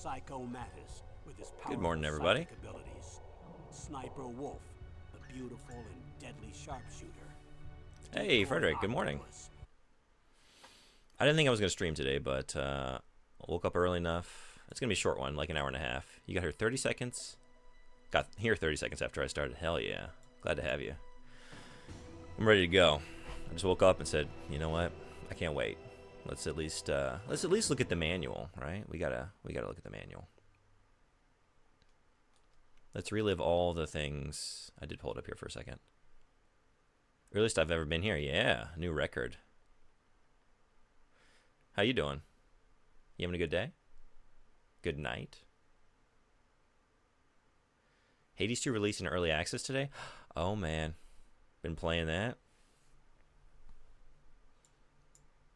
Psycho Matters with his Good powerful morning, everybody. psychic abilities. Sniper Wolf, the beautiful and deadly sharpshooter. Hey, Decoy Frederick, good morning. Octopus. I didn't think I was going to stream today, but I woke up early enough. It's going to be a short one, like an hour and a half. You got here 30 seconds? Got here 30 seconds after I started. Hell yeah. Glad to have you. I'm ready to go. I just woke up and said, you know what? I can't wait. Let's at least look at the manual, right? We gotta look at the manual. Let's relive all the things. I did pull it up here for a second. Earliest I've ever been here. Yeah, new record. How you doing? You having a good day? Good night? Hades 2 released in early access today? Oh man, been playing that.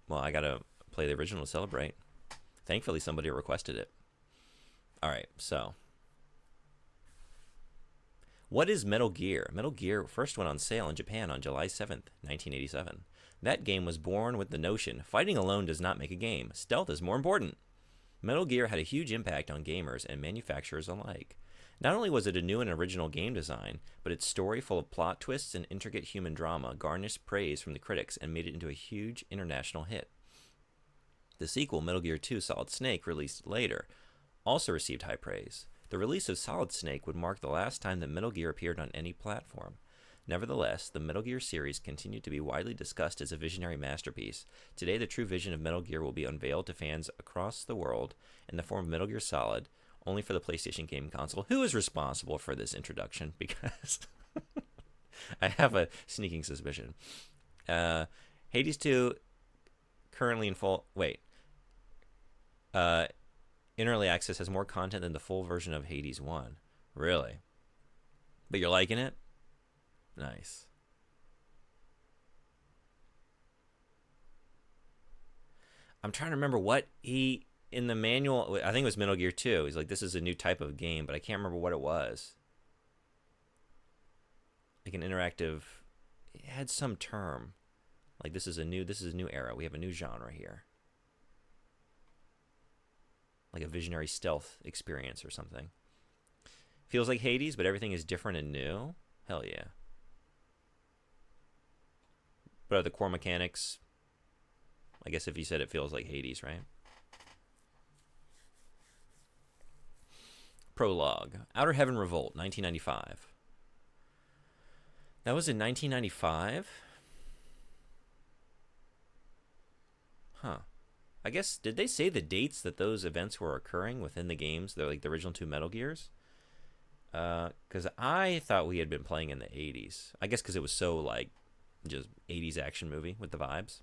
Well, I gotta play the original to celebrate. Thankfully, somebody requested it. All right, so what is Metal Gear? Metal Gear first went on sale in Japan on July 7th, 1987. That game was born with the notion, fighting alone does not make a game. Stealth is more important. Metal Gear had a huge impact on gamers and manufacturers alike. Not only was it a new and original game design, but its story full of plot twists and intricate human drama garnished praise from the critics and made it into a huge international hit. The sequel, Metal Gear 2 Solid Snake, released later, also received high praise. The release of Solid Snake would mark the last time that Metal Gear appeared on any platform. Nevertheless, the Metal Gear series continued to be widely discussed as a visionary masterpiece. Today, the true vision of Metal Gear will be unveiled to fans across the world in the form of Metal Gear Solid, only for the PlayStation game console. Who is responsible for this introduction? Because I have a sneaking suspicion. Hades 2, currently in full... Wait. In early access has more content than the full version of Hades 1. Really? But you're liking it? Nice. I'm trying to remember what he... In the manual, I think it was Metal Gear 2. He's like, this is a new type of game, but I can't remember what it was. Like an interactive... It had some term. Like, this is a new era. We have a new genre here. Like a visionary stealth experience or something. Feels like Hades, but everything is different and new. Hell yeah. But are the core mechanics... I guess if you said it feels like Hades, right? Prologue. Outer Heaven Revolt, 1995. That was in 1995? Huh. I guess, did they say the dates that those events were occurring within the games? They're like the original two Metal Gears? Because I thought we had been playing in the 80s. I guess because it was so, like, just 80s action movie with the vibes.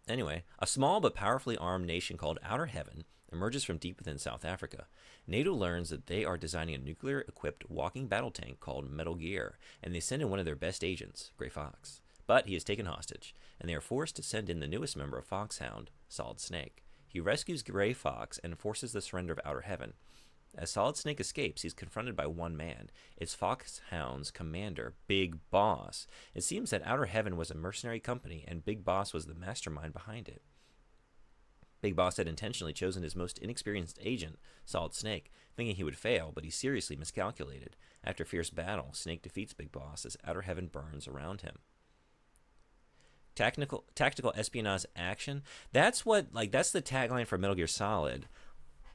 Anyway, a small but powerfully armed nation called Outer Heaven emerges from deep within South Africa. NATO learns that they are designing a nuclear-equipped walking battle tank called Metal Gear, and they send in one of their best agents, Gray Fox. But he is taken hostage, and they are forced to send in the newest member of Foxhound, Solid Snake. He rescues Gray Fox and forces the surrender of Outer Heaven. As Solid Snake escapes, he's confronted by one man. It's Foxhound's commander, Big Boss. It seems that Outer Heaven was a mercenary company, and Big Boss was the mastermind behind it. Big Boss had intentionally chosen his most inexperienced agent, Solid Snake, thinking he would fail, but he seriously miscalculated. After a fierce battle, Snake defeats Big Boss as Outer Heaven burns around him. Tactical espionage action. That's the tagline for Metal Gear Solid.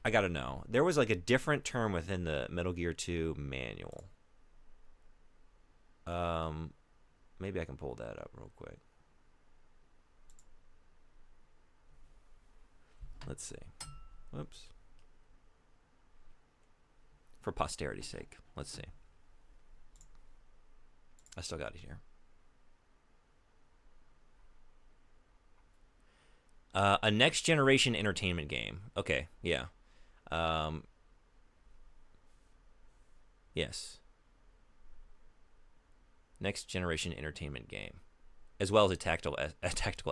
I gotta know. There was like a different term within the Metal Gear 2 manual. Maybe I can pull that up real quick. Let's see. Whoops. For posterity's sake, let's see. I still got it here. A next generation entertainment game. Okay, yeah. Yes. Next generation entertainment game, as well as a tactical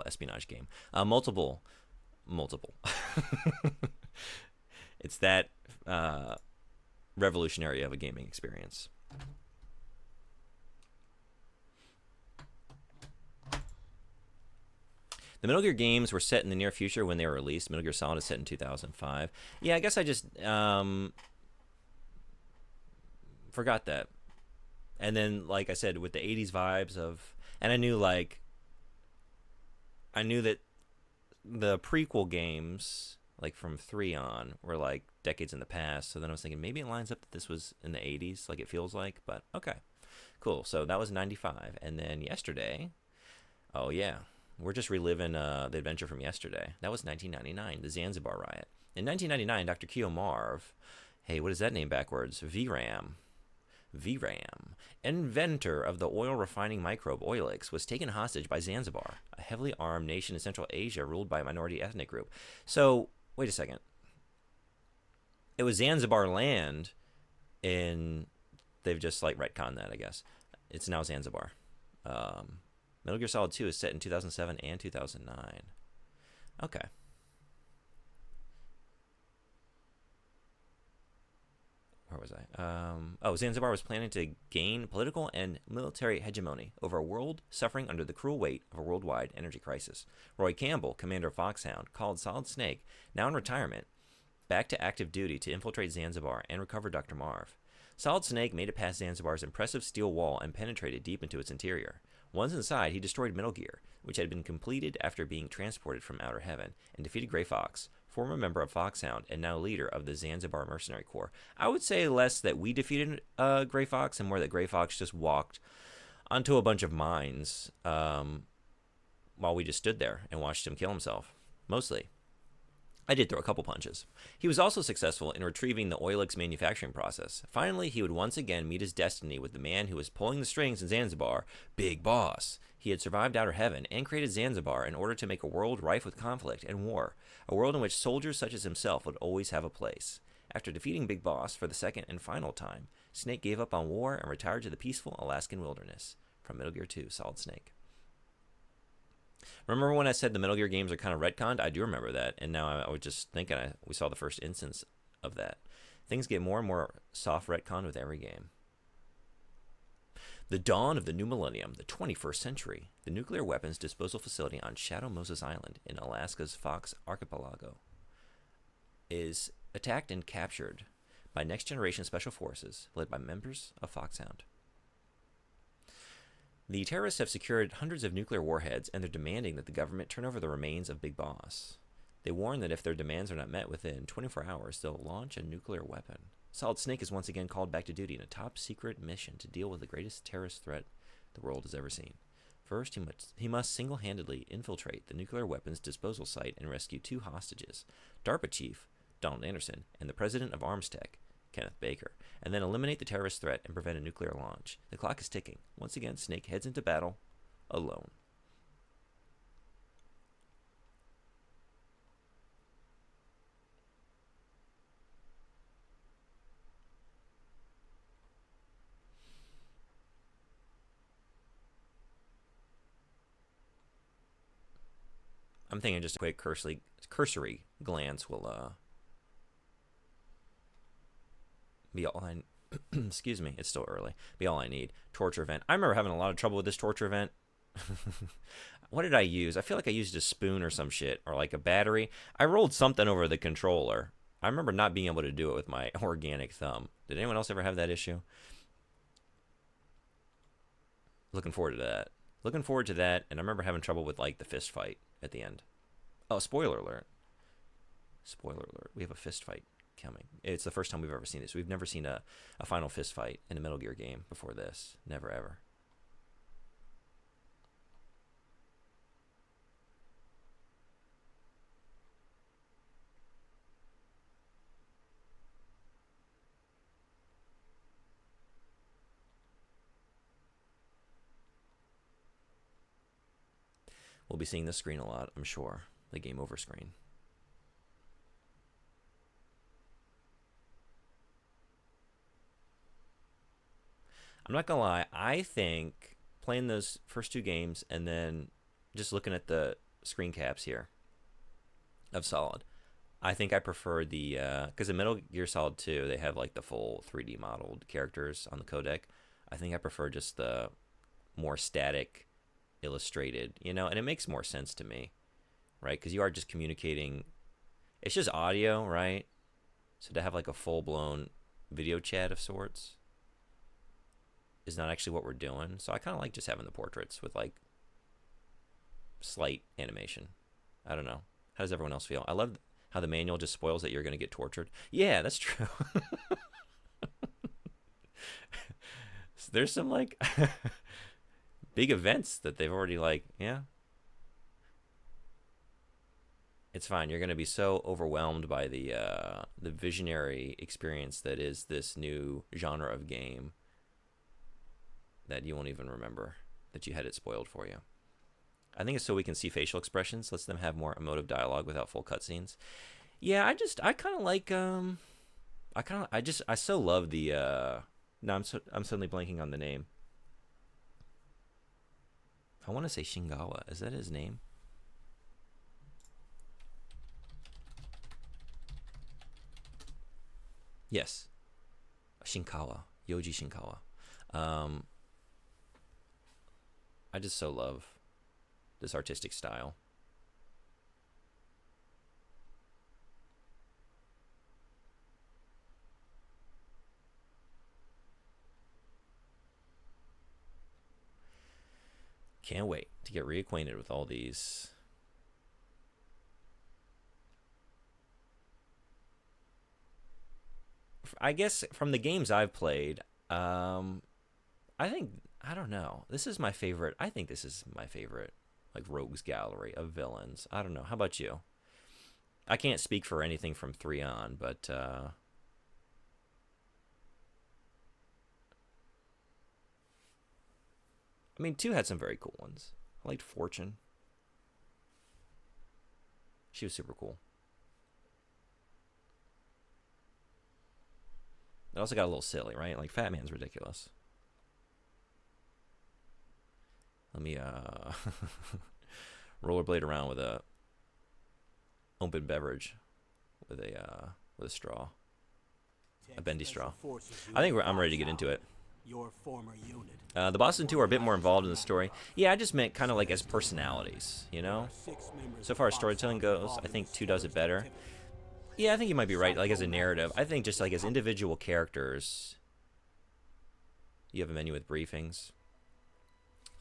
espionage game. Multiple. It's that revolutionary of a gaming experience. The Metal Gear games were set in the near future when they were released. Metal Gear Solid is set in 2005. Yeah, I guess I just forgot that. And then, like I said, with the 80s vibes of, and I knew that the prequel games, like from 3 on, were like decades in the past. So then I was thinking maybe it lines up that this was in the 80s, like it feels like. But okay, cool. So that was 95. And then yesterday, oh yeah, we're just reliving the adventure from yesterday. That was 1999, the Zanzibar riot. In 1999, Dr. Keo Marv, hey, what is that name backwards? VRAM, inventor of the oil refining microbe Oilix, was taken hostage by Zanzibar, a heavily armed nation in Central Asia ruled by a minority ethnic group. So, wait a second. It was Zanzibar land, and they've just like retconned that, I guess. It's now Zanzibar. Metal Gear Solid 2 is set in 2007 and 2009. Okay. Where was I? Zanzibar was planning to gain political and military hegemony over a world suffering under the cruel weight of a worldwide energy crisis. Roy Campbell, commander of Foxhound, called Solid Snake, now in retirement, back to active duty to infiltrate Zanzibar and recover Dr. Marv. Solid Snake made it past Zanzibar's impressive steel wall and penetrated deep into its interior. Once inside, he destroyed Metal Gear, which had been completed after being transported from Outer Heaven, and defeated Grey Fox, former member of Foxhound and now leader of the Zanzibar Mercenary Corps. I would say less that we defeated Grey Fox and more that Grey Fox just walked onto a bunch of mines while we just stood there and watched him kill himself. Mostly. I did throw a couple punches. He was also successful in retrieving the Oilix manufacturing process. Finally, he would once again meet his destiny with the man who was pulling the strings in Zanzibar, Big Boss. He had survived Outer Heaven and created Zanzibar in order to make a world rife with conflict and war, a world in which soldiers such as himself would always have a place. After defeating Big Boss for the second and final time, Snake gave up on war and retired to the peaceful Alaskan wilderness. From Metal Gear 2, Solid Snake. Remember when I said the Metal Gear games are kind of retconned? I do remember that, and now I was just thinking we saw the first instance of that. Things get more and more soft retconned with every game. The dawn of the new millennium, the 21st century, the nuclear weapons disposal facility on Shadow Moses Island in Alaska's Fox Archipelago is attacked and captured by Next Generation Special Forces led by members of Foxhound. The terrorists have secured hundreds of nuclear warheads, and they're demanding that the government turn over the remains of Big Boss. They warn that if their demands are not met within 24 hours, they'll launch a nuclear weapon. Solid Snake is once again called back to duty in a top-secret mission to deal with the greatest terrorist threat the world has ever seen. First, he must single-handedly infiltrate the nuclear weapons disposal site and rescue 2 hostages, DARPA chief, Donald Anderson, and the president of Armstech, Kenneth Baker, and then eliminate the terrorist threat and prevent a nuclear launch. The clock is ticking. Once again, Snake heads into battle alone. I'm thinking just a quick cursory glance will be all I excuse me, it's still early. Be all I need. Torture event. I remember having a lot of trouble with this torture event. What did I use? I feel like I used a spoon or some shit, or like a battery. I rolled something over the controller. I remember not being able to do it with my organic thumb. Did anyone else ever have that issue? Looking forward to that. And I remember having trouble with like the fist fight at the end. Oh, spoiler alert. We have a fist fight coming. It's the first time we've ever seen this. We've never seen a final fist fight in a Metal Gear game before this. Never, ever. We'll be seeing this screen a lot, I'm sure. The game over screen. I'm not gonna lie, I think playing those first 2 games and then just looking at the screen caps here of Solid, I think I prefer the, because in Metal Gear Solid 2, they have like the full 3D modeled characters on the codec. I think I prefer just the more static, illustrated, and it makes more sense to me. right? Because you are just communicating. It's just audio, right? So to have like a full-blown video chat of sorts is not actually what we're doing. So I kind of like just having the portraits with like slight animation. I don't know. How does everyone else feel? I love how the manual just spoils that you're going to get tortured. Yeah, that's true. So there's some like big events that they've already like, yeah. It's fine. You're going to be so overwhelmed by the visionary experience that is this new genre of game that you won't even remember that you had it spoiled for you. I think it's so we can see facial expressions, lets them have more emotive dialogue without full cutscenes. Yeah, I kind of like I so love the now I'm suddenly blanking on the name. I want to say Shingawa. Is that his name? Yes. Shinkawa. Yoji Shinkawa. I just so love this artistic style. Can't wait to get reacquainted with all these. I guess from the games I've played, I don't know. This is my favorite. I think this is my favorite, like rogues gallery of villains. I don't know. How about you? I can't speak for anything from 3 on, but I mean, 2 had some very cool ones. I liked Fortune. She was super cool. It also got a little silly, right? Like Fat Man's ridiculous. Let me rollerblade around with a open beverage with a straw, a bendy straw. I think I'm ready to get into it. Your former unit. The Boston 2 are a bit more involved in the story. Yeah, I just meant kind of like as personalities, you know? So far as storytelling goes, I think 2 does it better. Yeah, I think you might be right. Like as a narrative, I think just like as individual characters, you have a menu with briefings.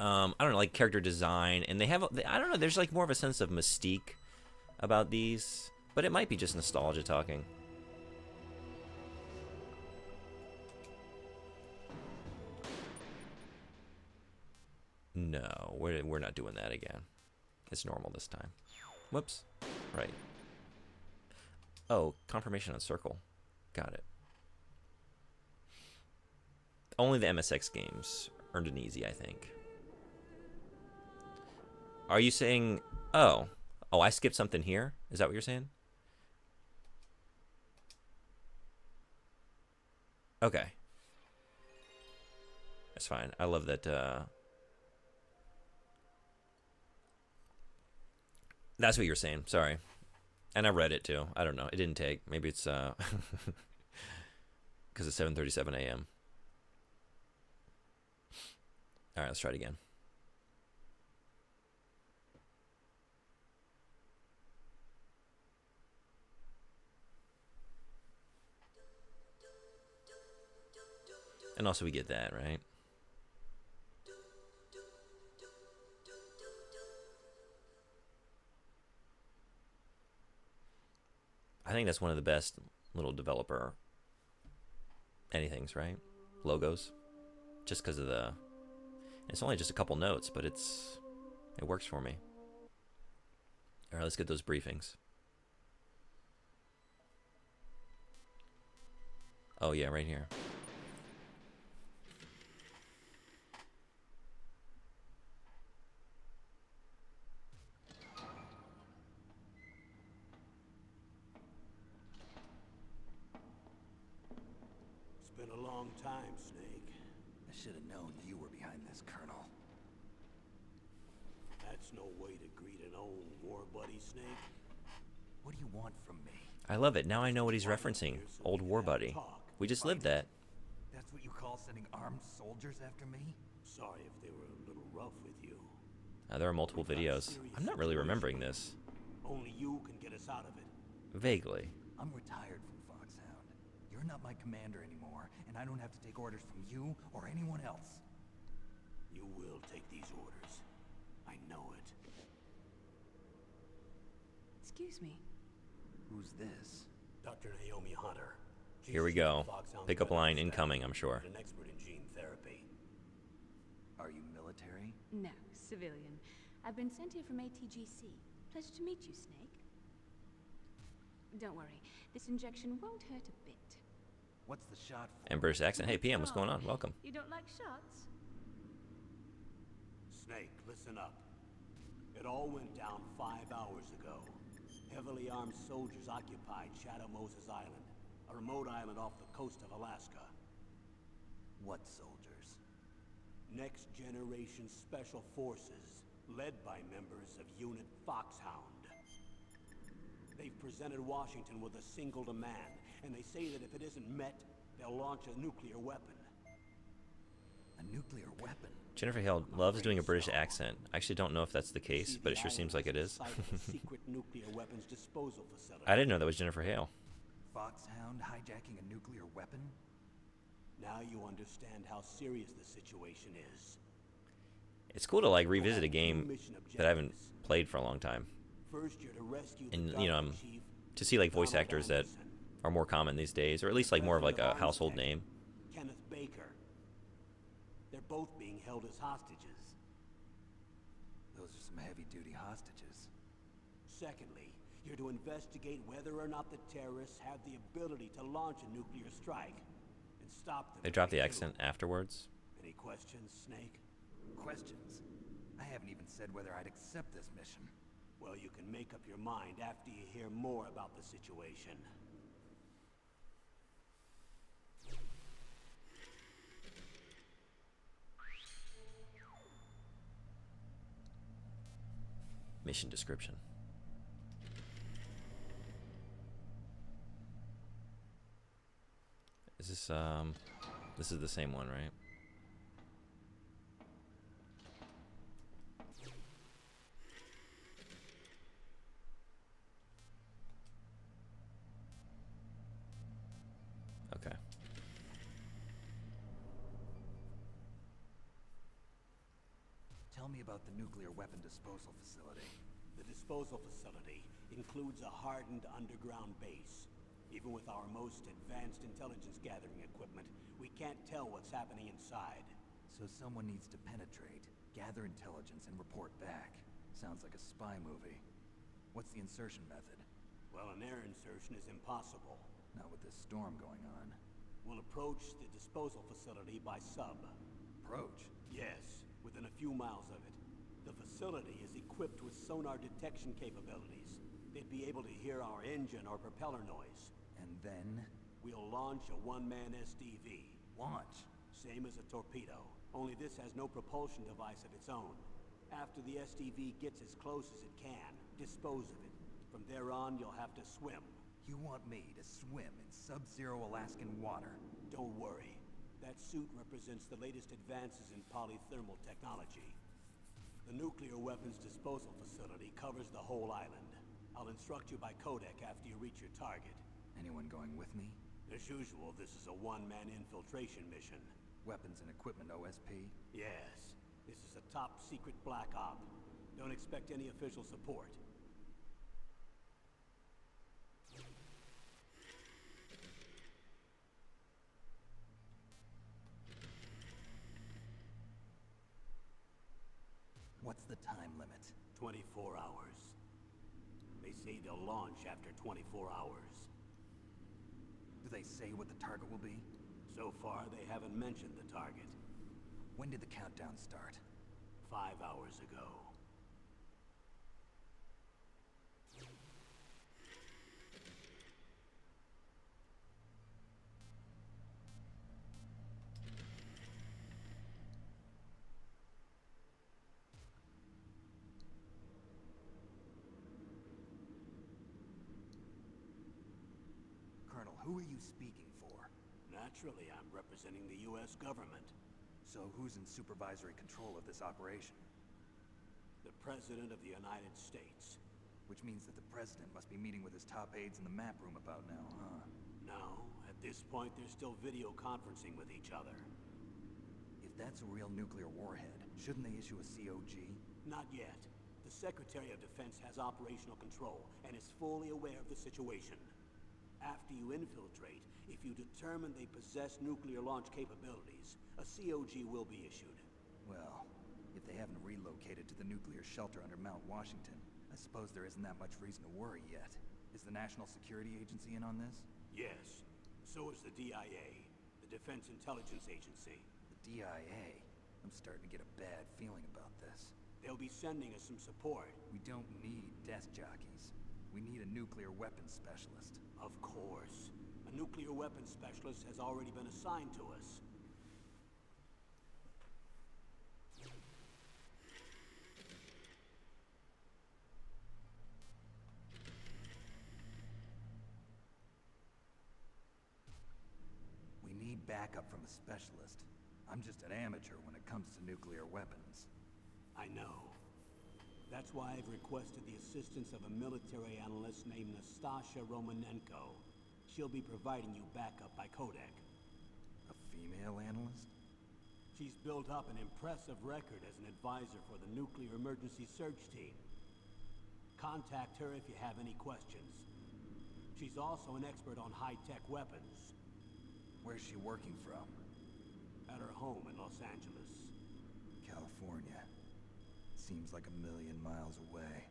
I don't know, like character design, and they have, I don't know, there's like more of a sense of mystique about these, but it might be just nostalgia talking. No, we're not doing that again. It's normal this time. Whoops. Right. Oh, confirmation on circle. Got it. Only the MSX games earned an easy, I think. Are you saying... Oh, I skipped something here? Is that what you're saying? Okay. That's fine. I love that... That's what you're saying. Sorry. And I read it too. I don't know. It didn't take. Maybe it's because it's 7:37 a.m. All right, let's try it again. And also we get that, right? I think that's one of the best little developer anythings, right? Logos. Just because of the... It's only just a couple notes, but it works for me. All right, let's get those briefings. Oh, yeah, right here. It's been a long time, Snake. I should have known you were behind this, Colonel. That's no way to greet an old war buddy, Snake. What do you want from me? I love it. Now I know what he's referencing. Old war buddy. We just lived that. That's what you call sending armed soldiers after me? Sorry if they were a little rough with you. There are multiple videos. I'm not really remembering this. Only you can get us out of it. Vaguely. I'm retired from Foxhound. You're not my commander anymore, and I don't have to take orders from you or anyone else. You will take these orders. I know it. Excuse me. Who's this? Dr. Naomi Hunter. Here we go. Pickup line incoming, I'm sure. An expert in gene therapy. Are you military? No, civilian. I've been sent here from ATGC. Pleasure to meet you, Snake. Don't worry, this injection won't hurt a bit. What's the shot for? And British accent. Hey, PM, what's going on? Welcome. You don't like shots? Snake, listen up. It all went down 5 hours ago. Heavily armed soldiers occupied Shadow Moses Island, a remote island off the coast of Alaska. What soldiers? Next Generation Special Forces, led by members of Unit Foxhound. They've presented Washington with a single demand, and they say that if it isn't met, they'll launch a nuclear weapon. A nuclear weapon? Jennifer Hale loves doing a British accent. I actually don't know if that's the case, but it sure seems like it is. Secret nuclear weapons disposal facility. I didn't know that was Jennifer Hale. Foxhound hijacking a nuclear weapon? Now you understand how serious the situation is. It's cool to like revisit a game that I haven't played for a long time, First, you're to rescue the and Dark Chief, to see like voice Donald actors that Anderson. are more common these days, or at least like more of like a household name. Kenneth Baker. They're both being held as hostages. Those are some heavy-duty hostages. Secondly, you're to investigate whether or not the terrorists have the ability to launch a nuclear strike and stop them. They if drop the do. accent afterwards. Any questions, Snake? Questions? I haven't even said whether I'd accept this mission. Well, you can make up your mind after you hear more about the situation. Mission description. Is this is the same one, right? Okay. Tell me about the nuclear weapon disposal facility. The disposal facility includes a hardened underground base. Even with our most advanced intelligence gathering equipment, we can't tell what's happening inside. So someone needs to penetrate, gather intelligence, and report back. Sounds like a spy movie. What's the insertion method? Well, an air insertion is impossible. Not with this storm going on. We'll approach the disposal facility by sub. Approach? Yes, within a few miles of it. The facility is equipped with sonar detection capabilities. They'd be able to hear our engine or propeller noise. And then? We'll launch a one-man SDV. Launch? Same as a torpedo, only this has no propulsion device of its own. After the SDV gets as close as it can, dispose of it. From there on, you'll have to swim. You want me to swim in sub-zero Alaskan water? Don't worry. That suit represents the latest advances in polythermal technology. The nuclear weapons disposal facility covers the whole island. I'll instruct you by codec after you reach your target. Anyone going with me? As usual, this is a one-man infiltration mission. Weapons and equipment OSP? Yes, this is a top-secret black op. Don't expect any official support. What's the time limit? 24 hours. They say they'll launch after 24 hours. Do they say what the target will be? So far, they haven't mentioned the target. When did the countdown start? 5 hours ago. Colonel, who are you speaking for? Naturally, I'm representing the U.S. government. So who's in supervisory control of this operation? The President of the United States. Which means that the president must be meeting with his top aides in the map room about now, huh? No, at this point they're still video conferencing with each other. If that's a real nuclear warhead, shouldn't they issue a COG? Not yet. The Secretary of Defense has operational control and is fully aware of the situation. After you infiltrate, if you determine they possess nuclear launch capabilities, a COG will be issued. Well, if they haven't relocated to the nuclear shelter under Mount Washington, I suppose there isn't that much reason to worry yet. Is the National Security Agency in on this? Yes. So is the DIA, the Defense Intelligence Agency. The DIA? I'm starting to get a bad feeling about this. They'll be sending us some support. We don't need desk jockeys. We need a nuclear weapons specialist. Of course. A nuclear weapons specialist has already been assigned to us. We need backup from a specialist. I'm just an amateur when it comes to nuclear weapons. I know. That's why I've requested the assistance of a military analyst named Nastasha Romanenko. She'll be providing you backup by Kodak. A female analyst? She's built up an impressive record as an advisor for the Nuclear Emergency Search Team. Contact her if you have any questions. She's also an expert on high-tech weapons. Where's she working from? At her home in Los Angeles. California. Seems like a million miles away.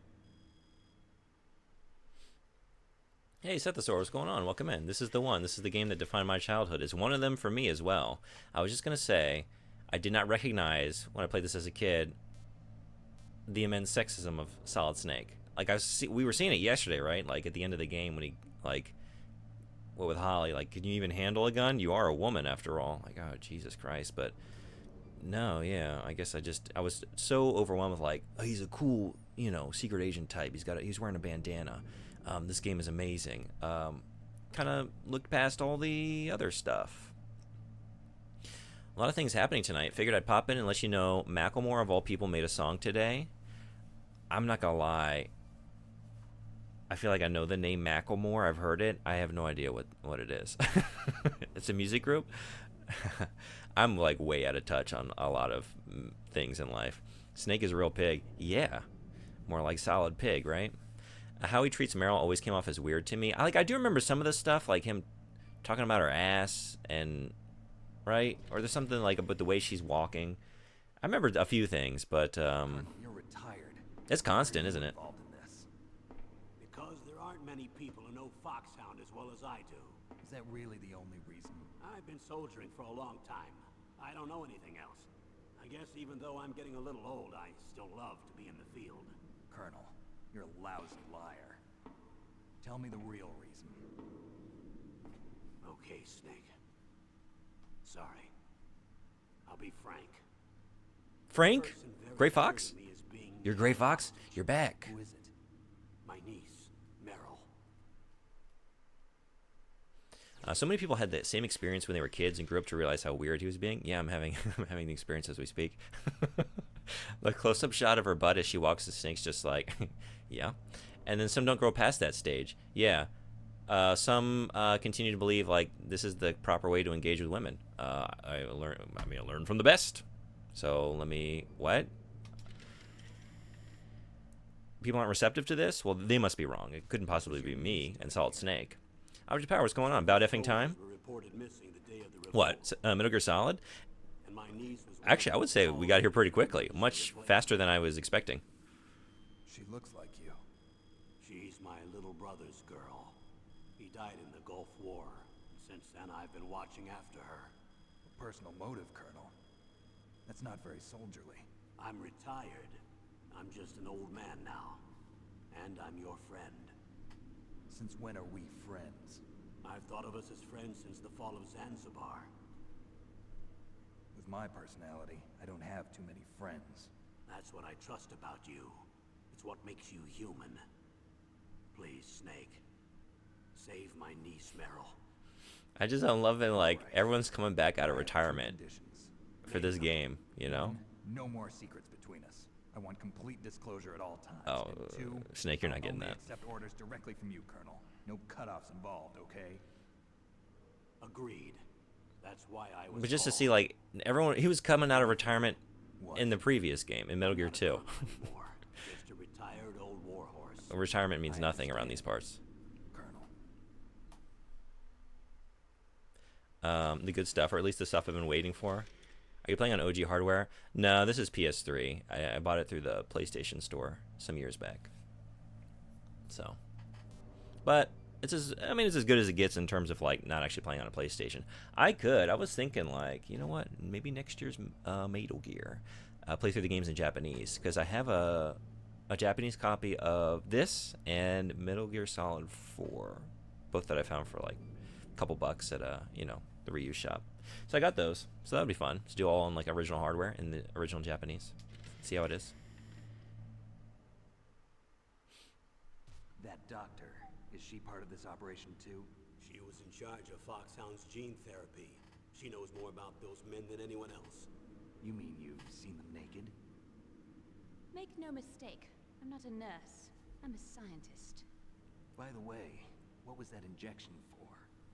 Hey, Sethosaur, what's going on? Welcome in. This is the one. This is the game that defined my childhood. It's one of them for me as well. I was just going to say, I did not recognize, when I played this as a kid, the immense sexism of Solid Snake. Like, we were seeing it yesterday, right? Like, at the end of the game when he, like, what with Holly, like, can you even handle a gun? You are a woman, after all. Like, oh, Jesus Christ. But, no, yeah, I guess I was so overwhelmed with, like, oh, he's a cool, secret agent type. He's wearing a bandana. This game is amazing. Kind of looked past all the other stuff. A lot of things happening tonight. Figured I'd pop in and let you know Macklemore, of all people, made a song today. I'm not going to lie. I feel like I know the name Macklemore. I've heard it. I have no idea what it is. It's a music group. I'm like way out of touch on a lot of things in life. Snake is a real pig. Yeah. More like Solid Pig, right? How he treats Meryl always came off as weird to me. I do remember some of this stuff, like him talking about her ass and right, or there's something like about the way she's walking. I remember a few things, but You're retired. it's constant, isn't it? Involved in this. Because there aren't many people who know Foxhound as well as I do. Is that really the only reason? I've been soldiering for a long time. I don't know anything else. I guess even though I'm getting a little old, I still love to be in the field. Colonel, you're a lousy liar. Tell me the real reason. Okay, Snake. Sorry. I'll be frank. Frank? Person very Gray dear Fox? to me is being You're Gray Fox? You're back. Who is it? my niece, Meryl. So many people had that same experience when they were kids and grew up to realize how weird he was being. Yeah, I'm having I'm having the experience as we speak. The close-up shot of her butt as she walks the Snake's just like, yeah. And then some don't grow past that stage. Yeah. Some continue to believe like this is the proper way to engage with women. I learned from the best. So what? People aren't receptive to this? Well, they must be wrong. It couldn't possibly be me and Solid Snake. Average Power, what's going on? About effing time? Soldiers were reported missing the day of the revolt, What? Metal Gear Solid? and my niece was Actually, I would say we got here pretty quickly. Much faster than I was expecting. She looks like you. She's my little brother's girl. He died in the Gulf War. Since then, I've been watching after her. A personal motive, Colonel. That's not very soldierly. I'm retired. I'm just an old man now. And I'm your friend. Since when are we friends? I've thought of us as friends since the fall of Zanzibar. With my personality, I don't have too many friends. That's what I trust about you. It's what makes you human. Please, Snake. Save my niece, Meryl. I'm loving, like, Alright. everyone's coming back out of I have two retirement conditions. for this game, you know? No more secrets between between us. I want complete disclosure at all times. Oh, And two, Snake, you're not I'll getting only that. accept orders directly from you, Colonel. No cutoffs involved, okay? Agreed. That's why I was But just to called. see, like, everyone, he was coming out of retirement What? in the previous game, in Metal Gear Not a 2. colonel anymore. Just a retired old warhorse. Retirement means I nothing around understand. these parts. Colonel. The good stuff, or at least the stuff I've been waiting for. Are you playing on OG hardware? No, this is PS3. I bought it through the PlayStation Store some years back. So, but it's as good as it gets in terms of like not actually playing on a PlayStation. I was thinking like, you know what? Maybe next year's Metal Gear, play through the games in Japanese because I have a Japanese copy of this and Metal Gear Solid 4, both that I found for like a couple bucks at the reuse shop. So I got those. So that would be fun to do all on like original hardware in the original Japanese. See how it is. That doctor, is she part of this operation too? She was in charge of Foxhound's gene therapy. She knows more about those men than anyone else. You mean you've seen them naked? Make no mistake, I'm not a nurse. I'm a scientist. By the way, what was that injection for?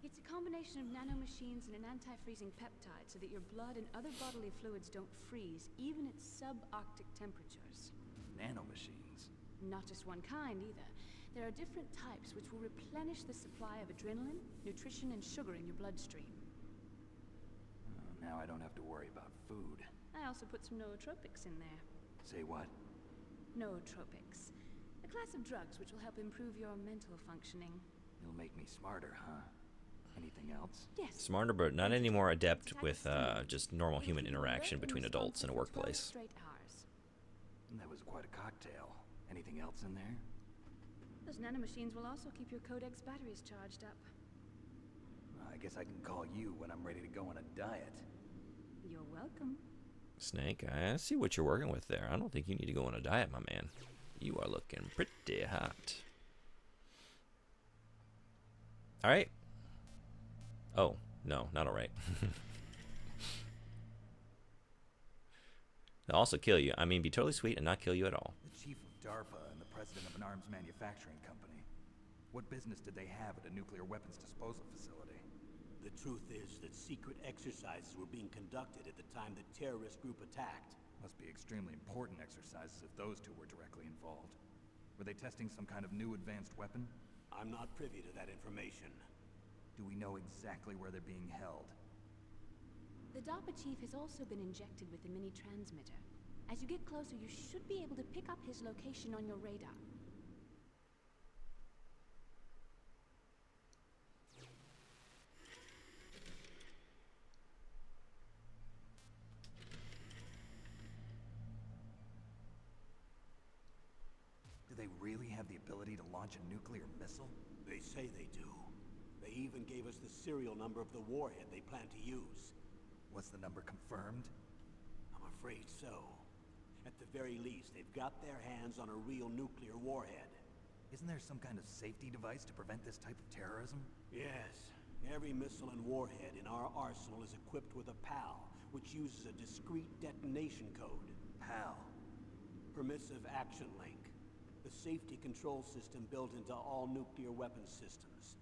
It's a combination of nanomachines and an anti-freezing peptide so that your blood and other bodily fluids don't freeze, even at subarctic temperatures. Nanomachines. Not just one kind, either. There are different types which will replenish the supply of adrenaline, nutrition, and sugar in your bloodstream. Now I don't have to worry about food. I also put some nootropics in there. Say what? Nootropics. A class of drugs which will help improve your mental functioning. You'll make me smarter, huh? Anything else? Yes. Smarter, but not any more adept Attack with stimulants. just normal It'll human keep you interaction alert and between adults in a responsive for 12 workplace. straight hours. That was quite a cocktail. Anything else in there? Those nanomachines will also keep your Codex batteries charged up. I guess I can call you when I'm ready to go on a diet. You're welcome. Snake, I see what you're working with there. I don't think you need to go on a diet, my man. You are looking pretty hot. All right. Oh, no, not all right. They'll also kill you. I mean, be totally sweet and not kill you at all. The chief of DARPA and the president of an arms manufacturing company. What business did they have at a nuclear weapons disposal facility? The truth is that secret exercises were being conducted at the time the terrorist group attacked. Must be extremely important exercises if those two were directly involved. Were they testing some kind of new advanced weapon? I'm not privy to that information. Do we know exactly where they're being held? The DARPA chief has also been injected with a mini transmitter. As you get closer, you should be able to pick up his location on your radar. Do they really have the ability to launch a nuclear missile? They say they do. They even gave us the serial number of the warhead they plan to use. Was the number confirmed? I'm afraid so. At the very least, they've got their hands on a real nuclear warhead. Isn't there some kind of safety device to prevent this type of terrorism? Yes. Every missile and warhead in our arsenal is equipped with a PAL, which uses a discrete detonation code. PAL. Permissive Action Link. The safety control system built into all nuclear weapons systems.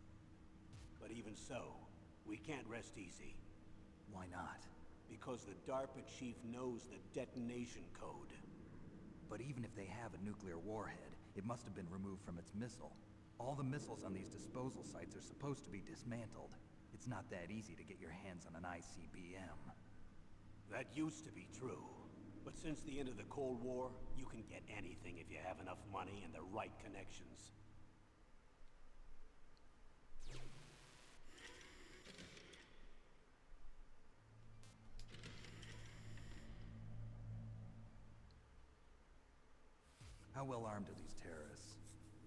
But even so, we can't rest easy. Why not? Because the DARPA chief knows the detonation code. But even if they have a nuclear warhead, it must have been removed from its missile. All the missiles on these disposal sites are supposed to be dismantled. It's not that easy to get your hands on an ICBM. That used to be true. But since the end of the Cold War, you can get anything if you have enough money and the right connections. How well armed are these terrorists?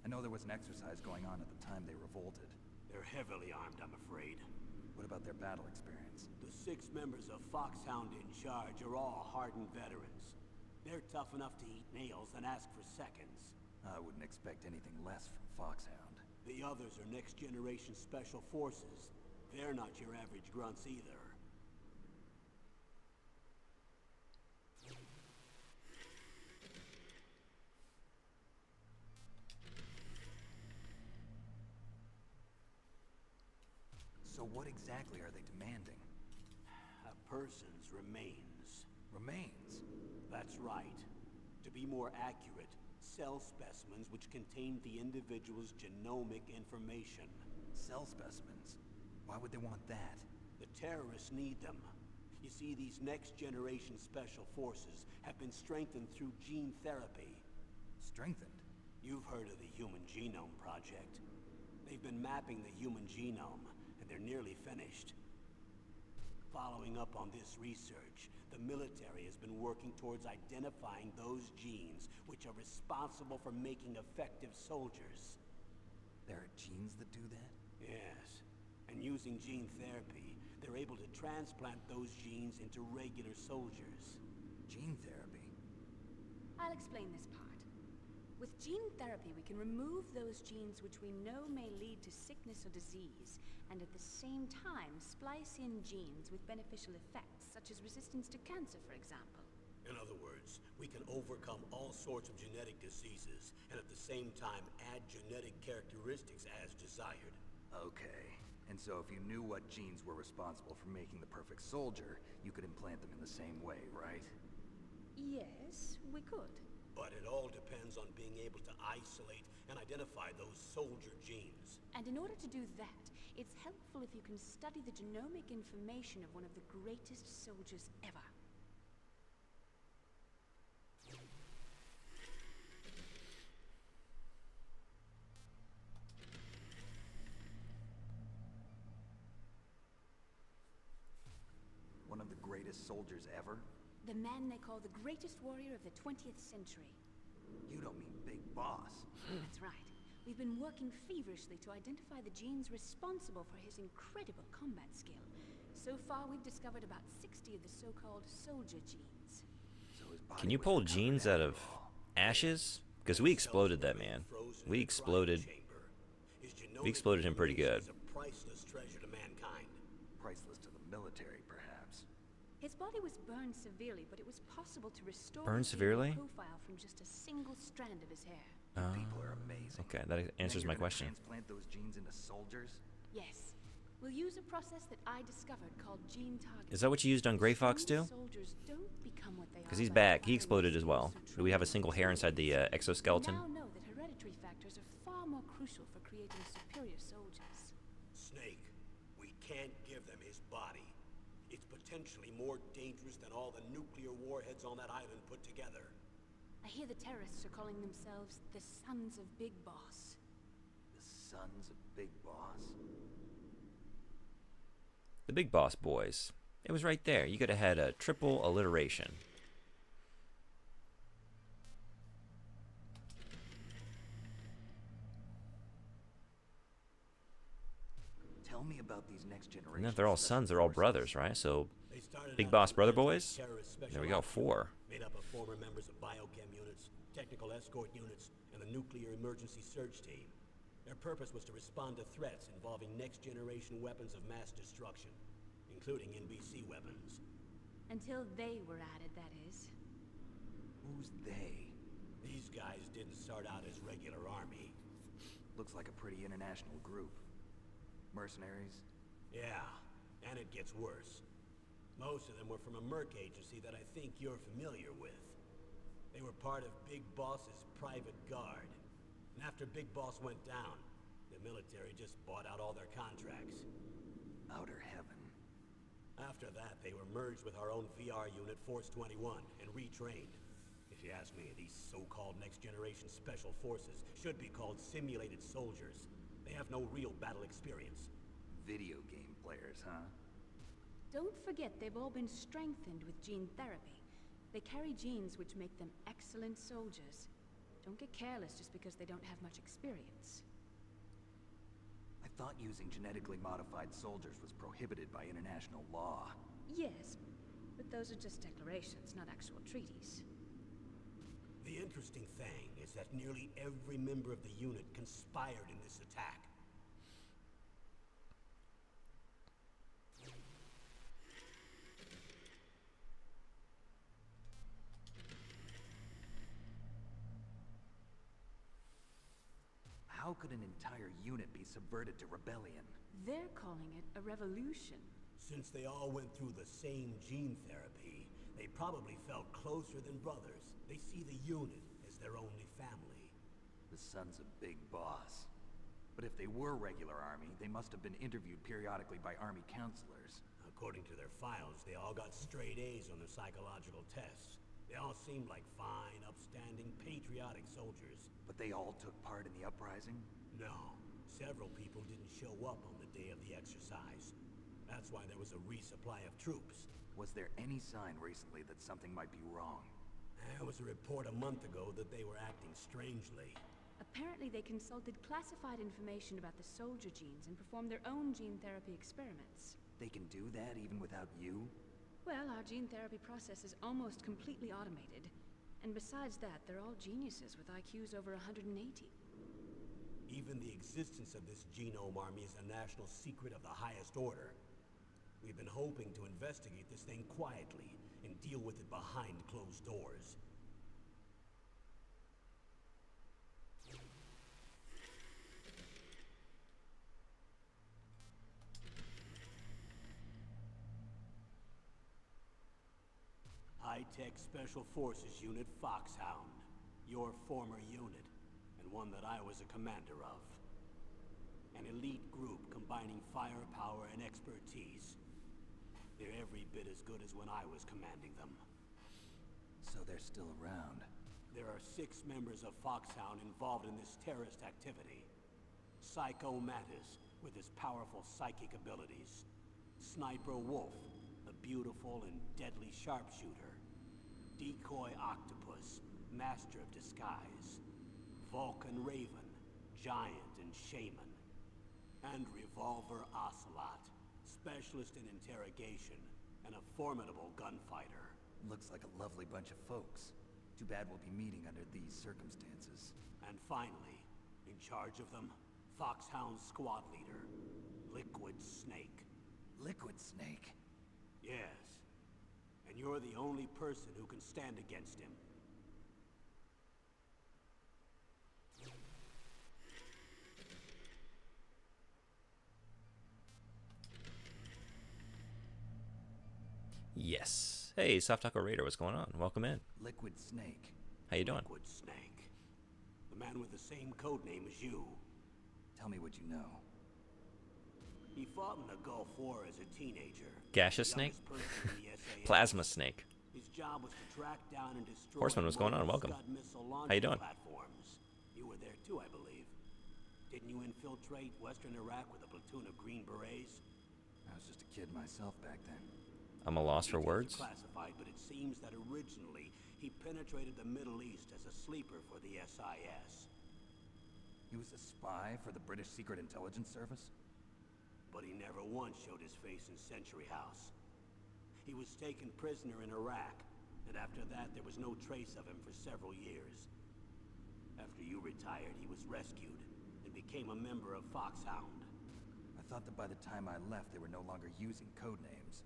I know there was an exercise going on at the time they revolted. They're heavily armed, I'm afraid. What about their battle experience? The 6 members of Foxhound in charge are all hardened veterans. They're tough enough to eat nails and ask for seconds. I wouldn't expect anything less from Foxhound. The others are next-generation special forces. They're not your average grunts either. what exactly are they demanding? A person's remains. Remains? That's right. To be more accurate, cell specimens which contain the individual's genomic information. Cell specimens? Why would they want that? The terrorists need them. You see, these next-generation special forces have been strengthened through gene therapy. Strengthened? You've heard of the Human Genome Project. They've been mapping the human genome, and they're nearly finished. Following up on this research, the military has been working towards identifying those genes which are responsible for making effective soldiers. There are genes that do that? Yes, and using gene therapy, they're able to transplant those genes into regular soldiers. Gene therapy? I'll explain this part. With gene therapy, we can remove those genes which we know may lead to sickness or disease, and at the same time splice in genes with beneficial effects, such as resistance to cancer, for example. In other words, we can overcome all sorts of genetic diseases, and at the same time add genetic characteristics as desired. Okay. And so if you knew what genes were responsible for making the perfect soldier, you could implant them in the same way, right? Yes, we could. But it all depends on being able to isolate and identify those soldier genes. And in order to do that, it's helpful if you can study the genomic information of one of the greatest soldiers ever. One of the greatest soldiers ever? The man they call the greatest warrior of the 20th century. You don't mean Big Boss. That's right. We've been working feverishly to identify the genes responsible for his incredible combat skill. So far, we've discovered about 60 of the so-called soldier genes. So his body Can you was pull recovered genes after out of all. ashes? Because we exploded that man. We exploded. We exploded him pretty good. Is a priceless treasure to mankind. Priceless to the military, perhaps. His body was burned severely, but it was possible to restore Burned his DNA severely? profile from just a single strand of his hair. People are amazing. Okay, that And then answers you're my gonna question. Transplant those genes into soldiers? Yes. We'll use a process that I discovered called gene targeting. Is that what you used on Grey Fox too? Soldiers don't become what they Because are he's by back. He acquiring exploded as skills well. through Do we have a training single and hair inside the experience. exoskeleton? We now know that hereditary factors are far more crucial for creating superior soldiers. Snake, we can't give them his body. It's potentially more dangerous than all the nuclear warheads on that island put together. I hear the terrorists are calling themselves the Sons of Big Boss. The sons of Big Boss? The Big Boss Boys. It was right there. You could have had a triple alliteration. Tell me about these next generation. And if they're all special sons, they're all forces. brothers, right? So, They started Big out Boss as a Brother military Boys? terrorist special There we go, ops 4. unit Made up of former members of biochem units, technical escort units, and the nuclear emergency surge team. Their purpose was to respond to threats involving next-generation weapons of mass destruction, including NBC weapons. Until they were added, that is. Who's they? These guys didn't start out as regular army. Looks like a pretty international group. Mercenaries? Yeah, and it gets worse. Most of them were from a merc agency that I think you're familiar with. They were part of Big Boss's private guard. And after Big Boss went down, the military just bought out all their contracts. Outer heaven. After that, they were merged with our own VR unit, Force 21, and retrained. If you ask me, these so-called next-generation special forces should be called simulated soldiers. They have no real battle experience. Video game players, huh? Don't forget they've all been strengthened with gene therapy. They carry genes which make them excellent soldiers. Don't get careless just because they don't have much experience. I thought using genetically modified soldiers was prohibited by international law. Yes, but those are just declarations, not actual treaties. The interesting thing is that nearly every member of the unit conspired in this attack. How How could an entire unit be subverted to rebellion? They're calling it a revolution. Since they all went through the same gene therapy, they probably felt closer than brothers. They see the unit as their only family. The son's a big boss. But if they were regular army, they must have been interviewed periodically by army counselors. According to their files, they all got straight A's on their psychological tests. They all seemed like fine, upstanding, patriotic soldiers. But they all took part in the uprising? No, several people didn't show up on the day of the exercise. That's why there was a resupply of troops. Was there any sign recently that something might be wrong? There was a report a month ago that they were acting strangely. Apparently they consulted classified information about the soldier genes and performed their own gene therapy experiments. They can do that even without you? Well, our gene therapy process is almost completely automated. And besides that, they're all geniuses with IQs over 180. Even the existence of this genome army is a national secret of the highest order. We've been hoping to investigate this thing quietly and deal with it behind closed doors. High-Tech Special Forces Unit Foxhound. Your former unit, and one that I was a commander of. An elite group combining firepower and expertise. They're every bit as good as when I was commanding them. So they're still around. There are 6 members of Foxhound involved in this terrorist activity. Psycho Mantis, with his powerful psychic abilities. Sniper Wolf, a beautiful and deadly sharpshooter. Decoy Octopus, master of disguise. Vulcan Raven, giant and shaman. And Revolver Ocelot, specialist in interrogation and a formidable gunfighter. Looks like a lovely bunch of folks. Too bad we'll be meeting under these circumstances. And finally, in charge of them, Foxhound's squad leader, Liquid Snake. Liquid Snake? Yes. And you're the only person who can stand against him. Yes. Hey, Soft Taco Raider, what's going on? Welcome in. Liquid Snake. How you doing? Liquid Snake. The man with the same code name as you. Tell me what you know. He fought in the Gulf War as a teenager. Gaseous The snake? youngest person in the SAS. Plasma snake. His job was to track down and destroy Horseman, what's going on? mobile Welcome. Scud missile How you launching doing? platforms. You were there too, I believe. Didn't you infiltrate Western Iraq with a platoon of Green Berets? I was just a kid myself back then. I'm a loss for Details are words. classified, but it seems that originally he penetrated the Middle East as a sleeper for the SIS. He was a spy for the British Secret Intelligence Service? But he never once showed his face in Century House. He was taken prisoner in Iraq, and after that there was no trace of him for several years. After you retired, he was rescued and became a member of Foxhound. I thought that by the time I left, they were no longer using code names.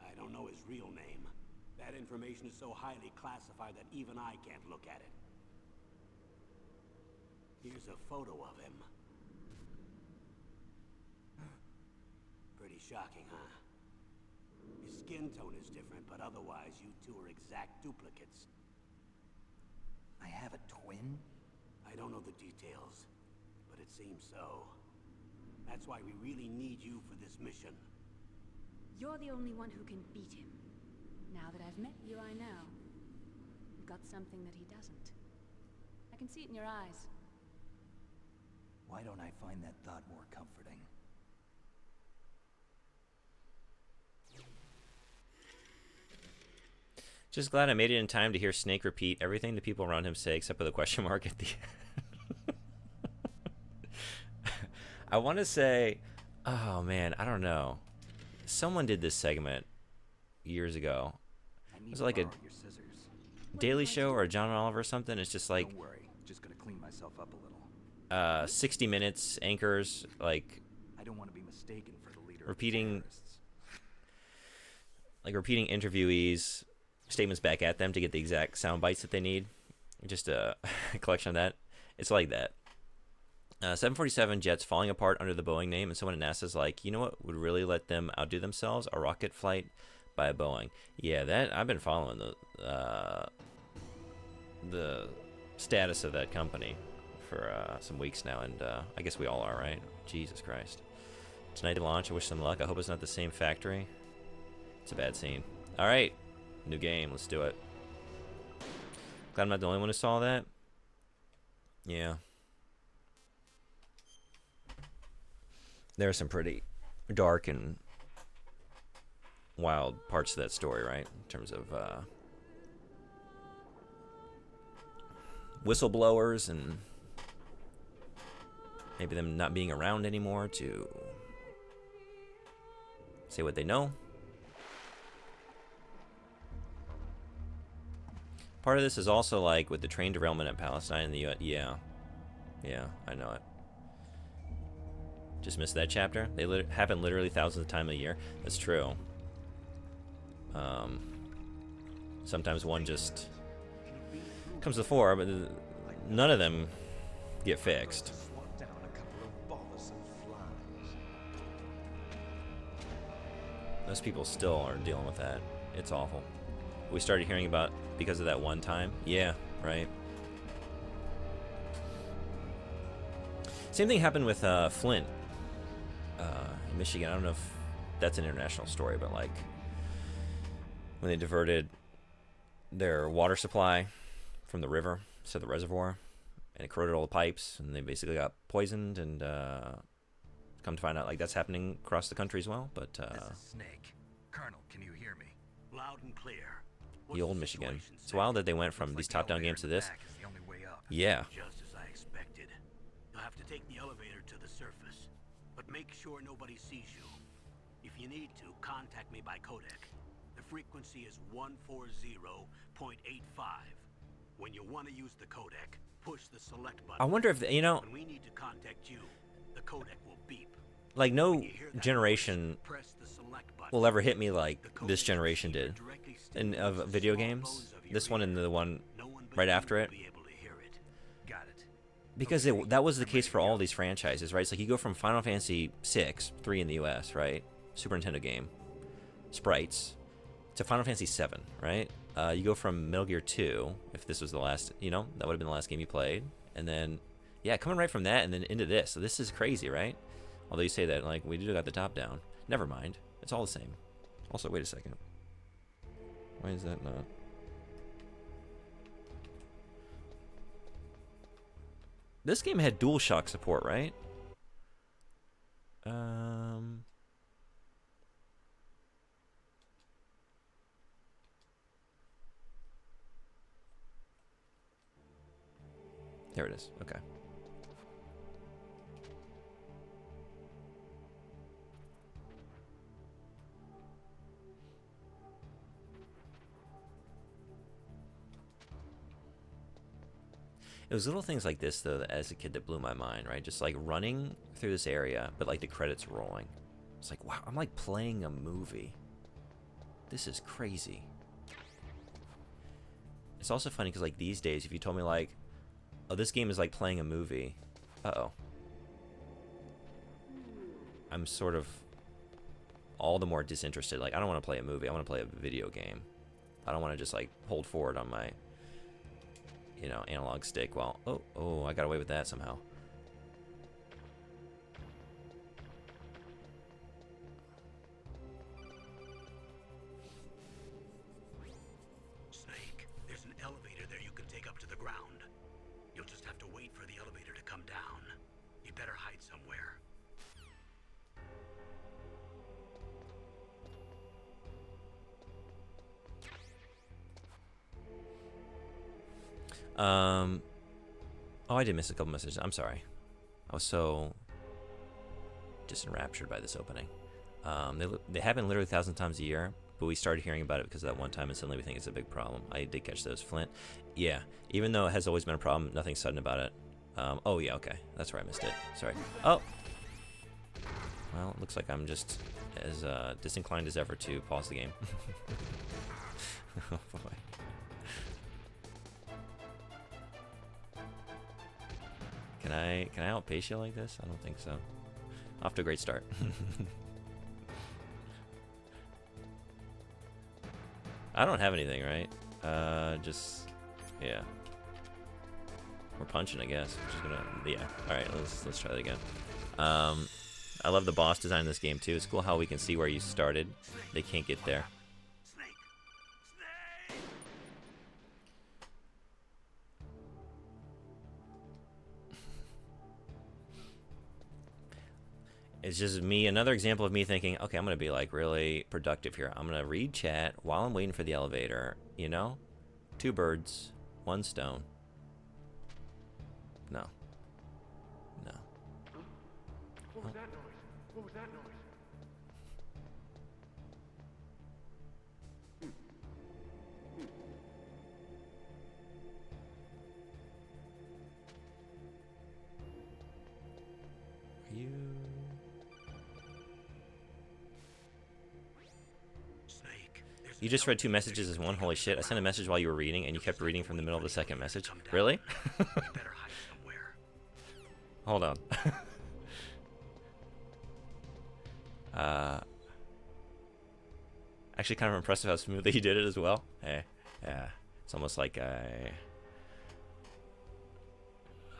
I don't know his real name. That information is so highly classified that even I can't look at it. Here's a photo of him. Pretty shocking, huh? His skin tone is different, but otherwise you two are exact duplicates. I have a twin? I don't know the details, but it seems so. That's why we really need you for this mission. You're the only one who can beat him. Now that I've met you, I know. You've got something that he doesn't. I can see it in your eyes. Why don't I find that thought more comforting? Just glad I made it in time to hear Snake repeat everything the people around him say except for the question mark at the end. I want to say, oh man, I don't know. Someone did this segment years ago. I It need was to like a borrow your scissors. Daily Show or John Oliver or something. It's just like Don't worry, just gonna clean myself up a little. 60 minutes anchors, like I don't want to be mistaken for the leader Repeating- of the terrorists. repeating interviewees' statements back at them to get the exact sound bites that they need. Just a collection of that. It's like that. 747 jets falling apart under the Boeing name, and someone at NASA's like, you know what would really let them outdo themselves? A rocket flight by a Boeing. Yeah, that I've been following the status of that company for some weeks now, and I guess we all are, right? Jesus Christ. Tonight to launch. I wish them luck. I hope it's not the same factory. It's a bad scene. All right, new game. Let's do it. Glad I'm not the only one who saw that. Yeah. There are some pretty dark and wild parts of that story, right? In terms of whistleblowers and maybe them not being around anymore to say what they know. Part of this is also like with the train derailment at Palestine in the U.S. Yeah, I know it. Just missed that chapter. They happen literally thousands of times a year. That's true. Sometimes one just comes to the fore, but none of them get fixed. Most people still are dealing with that. It's awful. We started hearing about because of that one time. Yeah, right. Same thing happened with Flint, in Michigan. I don't know if that's an international story, but like when they diverted their water supply from the river to the reservoir, and it corroded all the pipes, and they basically got poisoned. And come to find out, like that's happening across the country as well. But This is Snake. Colonel, can you hear me? Loud and clear. the old Michigan. It's wild that they went from these top-down games to this. Yeah. Just as I expected. You'll have to take the elevator to the surface, but make sure nobody sees you. If you need to, contact me by codec. The frequency is 140.85. When you want to use the codec, push the select button. I wonder if, you know, When we need to contact you, the codec will beep. like no When you hear that generation noise, press the select button. will ever hit me like The codec this generation receiver did directly in stimulates of the video small games. bones of your This one and ear. the one No one but right you after will it. be able to hear it. Got it. Because that was the case for all these franchises, right? It's like you go from Final Fantasy 6, 3 in the US, right? Super Nintendo game, sprites, to Final Fantasy 7, right? You go from Metal Gear 2, if this was the last, you know, that would have been the last game you played. And then, yeah, coming right from that and then into this. So this is crazy, right? Although you say that, like, we do got the top down. Never mind. It's all the same. Also, wait a second. Why is that not? This game had DualShock support, right? There it is. Okay. It was little things like this, though, that as a kid that blew my mind, right? Just like running through this area, but like the credits rolling. It's like, wow, I'm like playing a movie. This is crazy. It's also funny because like these days, if you told me like, oh, this game is like playing a movie, uh-oh. I'm sort of all the more disinterested. Like, I don't want to play a movie. I want to play a video game. I don't want to just like hold forward on my, you know, analog stick while, oh, I got away with that somehow. Snake, there's an elevator there you can take up to the ground. You'll just have to wait for the elevator to come down. You better hide somewhere. Oh, I did miss a couple messages. I'm sorry. I was so just enraptured by this opening. They happen literally thousands of times a year, but we started hearing about it because of that one time, and suddenly we think it's a big problem. I did catch those. Flint. Yeah, even though it has always been a problem, nothing sudden about it. Oh, yeah, okay. That's where I missed it. Sorry. Oh! Well, it looks like I'm just as disinclined as ever to pause the game. Oh, boy. Can I outpace you like this? I don't think so. Off to a great start. I don't have anything, right? Just yeah. We're punching, I guess. We're just gonna yeah. All right, let's try that again. I love the boss design in this game too. It's cool how we can see where you started. They can't get there. It's just me, another example of me thinking, okay, I'm going to be like really productive here. I'm going to read chat while I'm waiting for the elevator, you know? 2 birds, 1 stone. No. No. What was that noise? What was that noise? Are you... You just read 2 messages as one? Holy shit, I sent a message while you were reading, and you kept reading from the middle of the second message? Really? Hold on. Actually kind of impressive how smoothly you did it as well. Hey, yeah. It's almost like I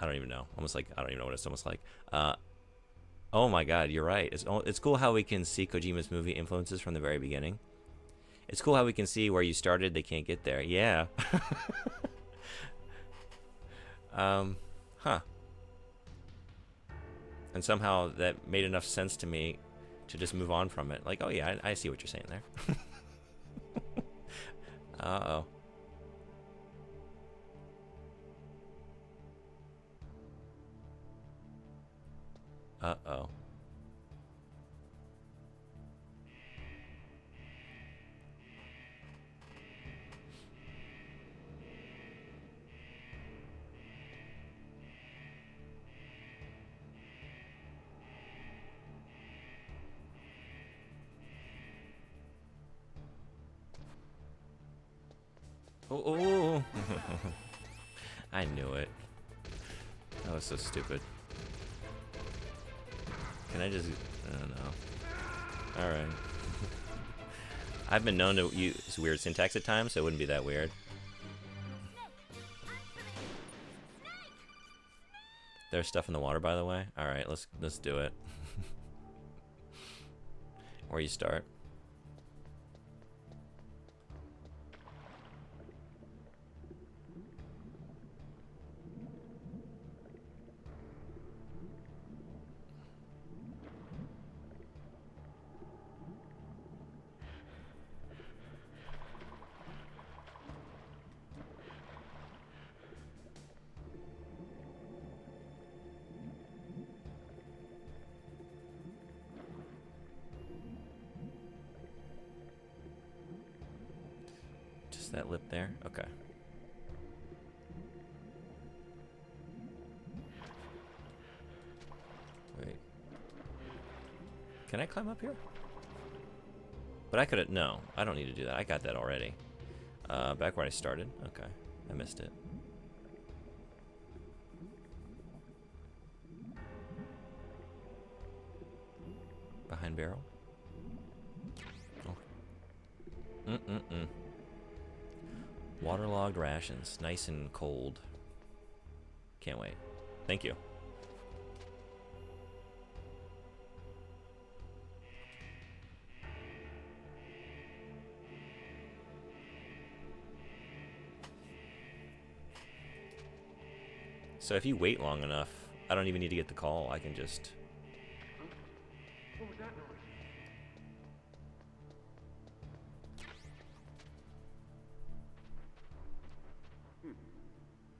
don't even know. Almost like, I don't even know what it's almost like. Oh my god, you're right. It's cool how we can see Kojima's movie influences from the very beginning. It's cool how we can see where you started, they can't get there. Yeah. Huh. And somehow that made enough sense to me to just move on from it. Like, oh yeah, I see what you're saying there. Uh-oh. Uh-oh. Oh, I knew it. That was so stupid. Can I just... I don't know. Alright. I've been known to use weird syntax at times, so it wouldn't be that weird. There's stuff in the water, by the way. Alright, let's do it. Where you start. That lip there? Okay. Wait. Can I climb up here? But I could've... No, I don't need to do that. I got that already. Back where I started? Okay. I missed it. Behind barrel? Oh. Mm-mm-mm. Waterlogged rations, nice and cold. Can't wait. Thank you. So if you wait long enough, I don't even need to get the call. I can just... What was that noise?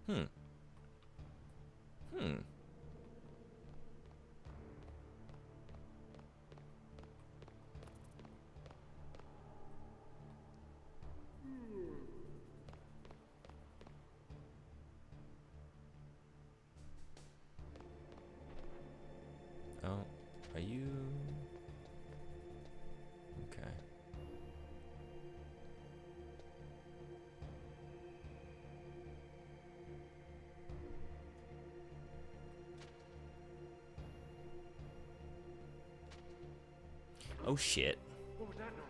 Hmm. Hmm. Oh, are you... Okay. Oh shit. What was that noise?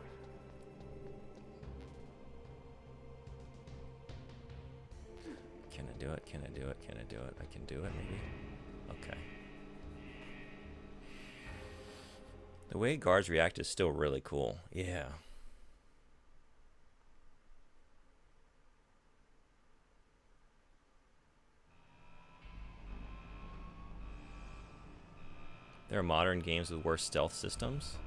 Can I do it? Can I do it? Can I do it? I can do it, maybe? Okay. The way guards react is still really cool. Yeah. There are modern games with worse stealth systems.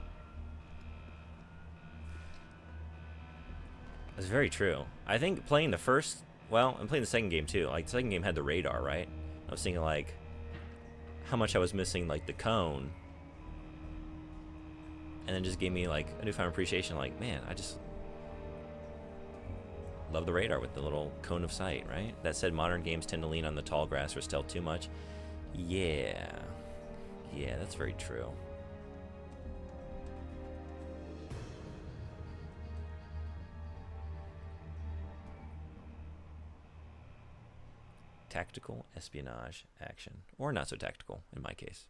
That's very true. I think playing the first, well, I'm playing the second game too. Like the second game had the radar, right? I was thinking like how much I was missing like the cone. And then just gave me like a newfound appreciation, like, man, I just love the radar with the little cone of sight, right? That said, modern games tend to lean on the tall grass or stealth too much. Yeah. Yeah, that's very true. Tactical espionage action. Or not so tactical, in my case.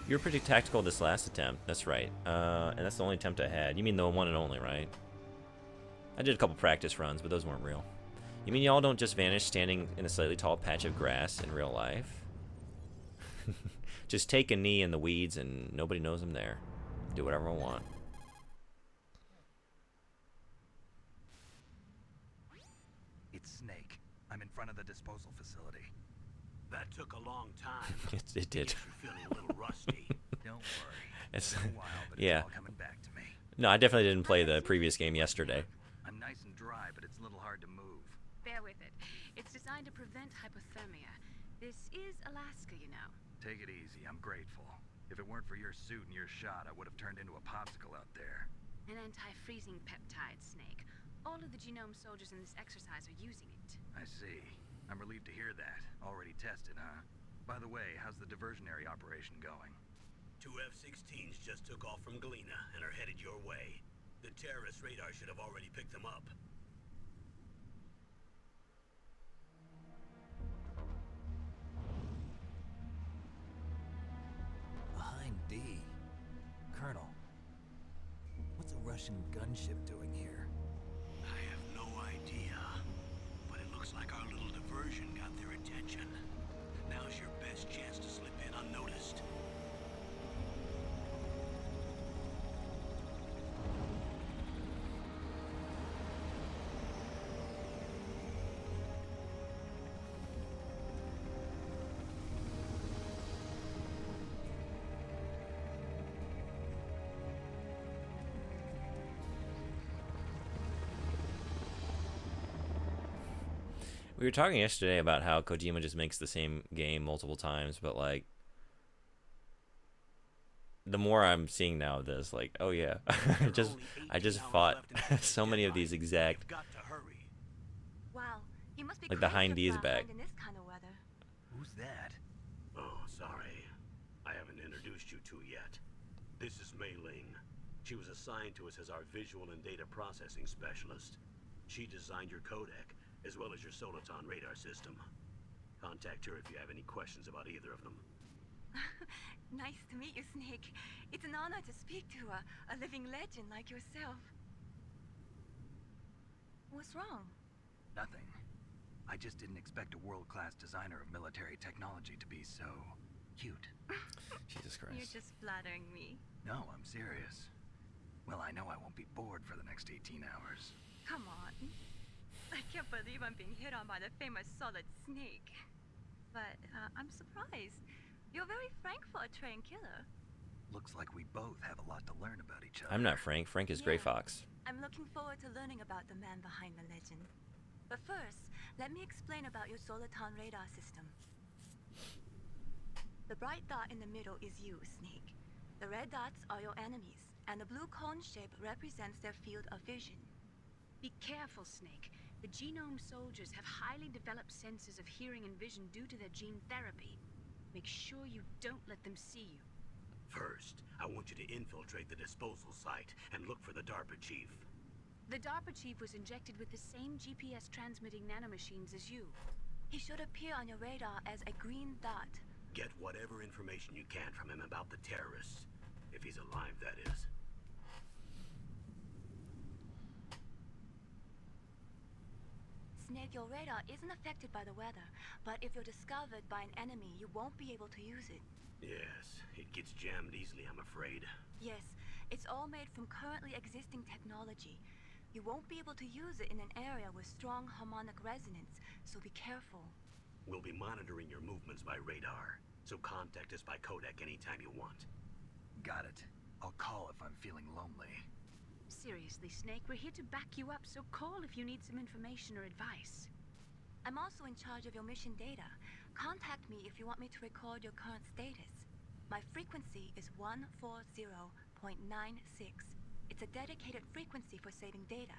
You were pretty tactical this last attempt. That's right. And that's the only attempt I had. You mean the one and only, right? I did a couple practice runs, but those weren't real. You mean y'all don't just vanish standing in a slightly tall patch of grass in real life? Just take a knee in the weeds and nobody knows I'm there. Do whatever I want. It's Snake. I'm in front of the disposal facility. That took a long time. It did. Guess you're feeling a little rusty. Don't worry. It's, It's been a while, but yeah. it's all coming back to me. No, I definitely didn't play the previous game yesterday. I'm nice and dry, but it's a little hard to move. Bear with it. It's designed to prevent hypothermia. This is Alaska, you know. Take it easy. I'm grateful. If it weren't for your suit and your shot, I would have turned into a popsicle out there. An anti-freezing peptide, Snake. All of the genome soldiers in this exercise are using it. I see. I'm relieved to hear that. Already tested, huh? By the way, how's the diversionary operation going? 2 F-16s just took off from Galena and are headed your way. The terrorist radar should have already picked them up. Behind D. Colonel, what's a Russian gunship doing here? I have no idea, but it looks like our little diversion got their attention. Now's your best chance to slip in unnoticed. We were talking yesterday about how Kojima just makes the same game multiple times, but like the more I'm seeing now of this, like, oh yeah, I just fought so many of these exact, You've got to hurry. Wow, you must be like the Hind D is fly back. blind in this kind of weather. Who's that? Oh, sorry. I haven't introduced you to yet. This is Mei Ling. She was assigned to us as our visual and data processing specialist. She designed your codec, as well as your Soliton radar system. Contact her if you have any questions about either of them. Nice to meet you, Snake. It's an honor to speak to a living legend like yourself. What's wrong? Nothing. I just didn't expect a world-class designer of military technology to be so cute. Jesus You're Christ. just flattering me. No, I'm serious. Well, I know I won't be bored for the next 18 hours. Come on. I can't believe I'm being hit on by the famous Solid Snake. But I'm surprised. You're very frank for a trained killer. Looks like we both have a lot to learn about each other. I'm not Frank. Frank is Gray Yeah. Fox. I'm looking forward to learning about the man behind the legend. But first, let me explain about your Soliton radar system. The bright dot in the middle is you, Snake. The red dots are your enemies, and the blue cone shape represents their field of vision. Be careful, Snake. The genome soldiers have highly developed senses of hearing and vision due to their gene therapy. Make sure you don't let them see you. First, I want you to infiltrate the disposal site and look for the DARPA chief. The DARPA chief was injected with the same GPS transmitting nanomachines as you. He should appear on your radar as a green dot. Get whatever information you can from him about the terrorists. If he's alive, that is. Snake, your radar isn't affected by the weather, but if you're discovered by an enemy, you won't be able to use it. Yes, it gets jammed easily, I'm afraid. Yes, it's all made from currently existing technology. You won't be able to use it in an area with strong harmonic resonance, so be careful. We'll be monitoring your movements by radar, so contact us by codec anytime you want. Got it. I'll call if I'm feeling lonely. Seriously, Snake, we're here to back you up, so call if you need some information or advice. I'm also in charge of your mission data. Contact me if you want me to record your current status. My frequency is 140.96. It's a dedicated frequency for saving data.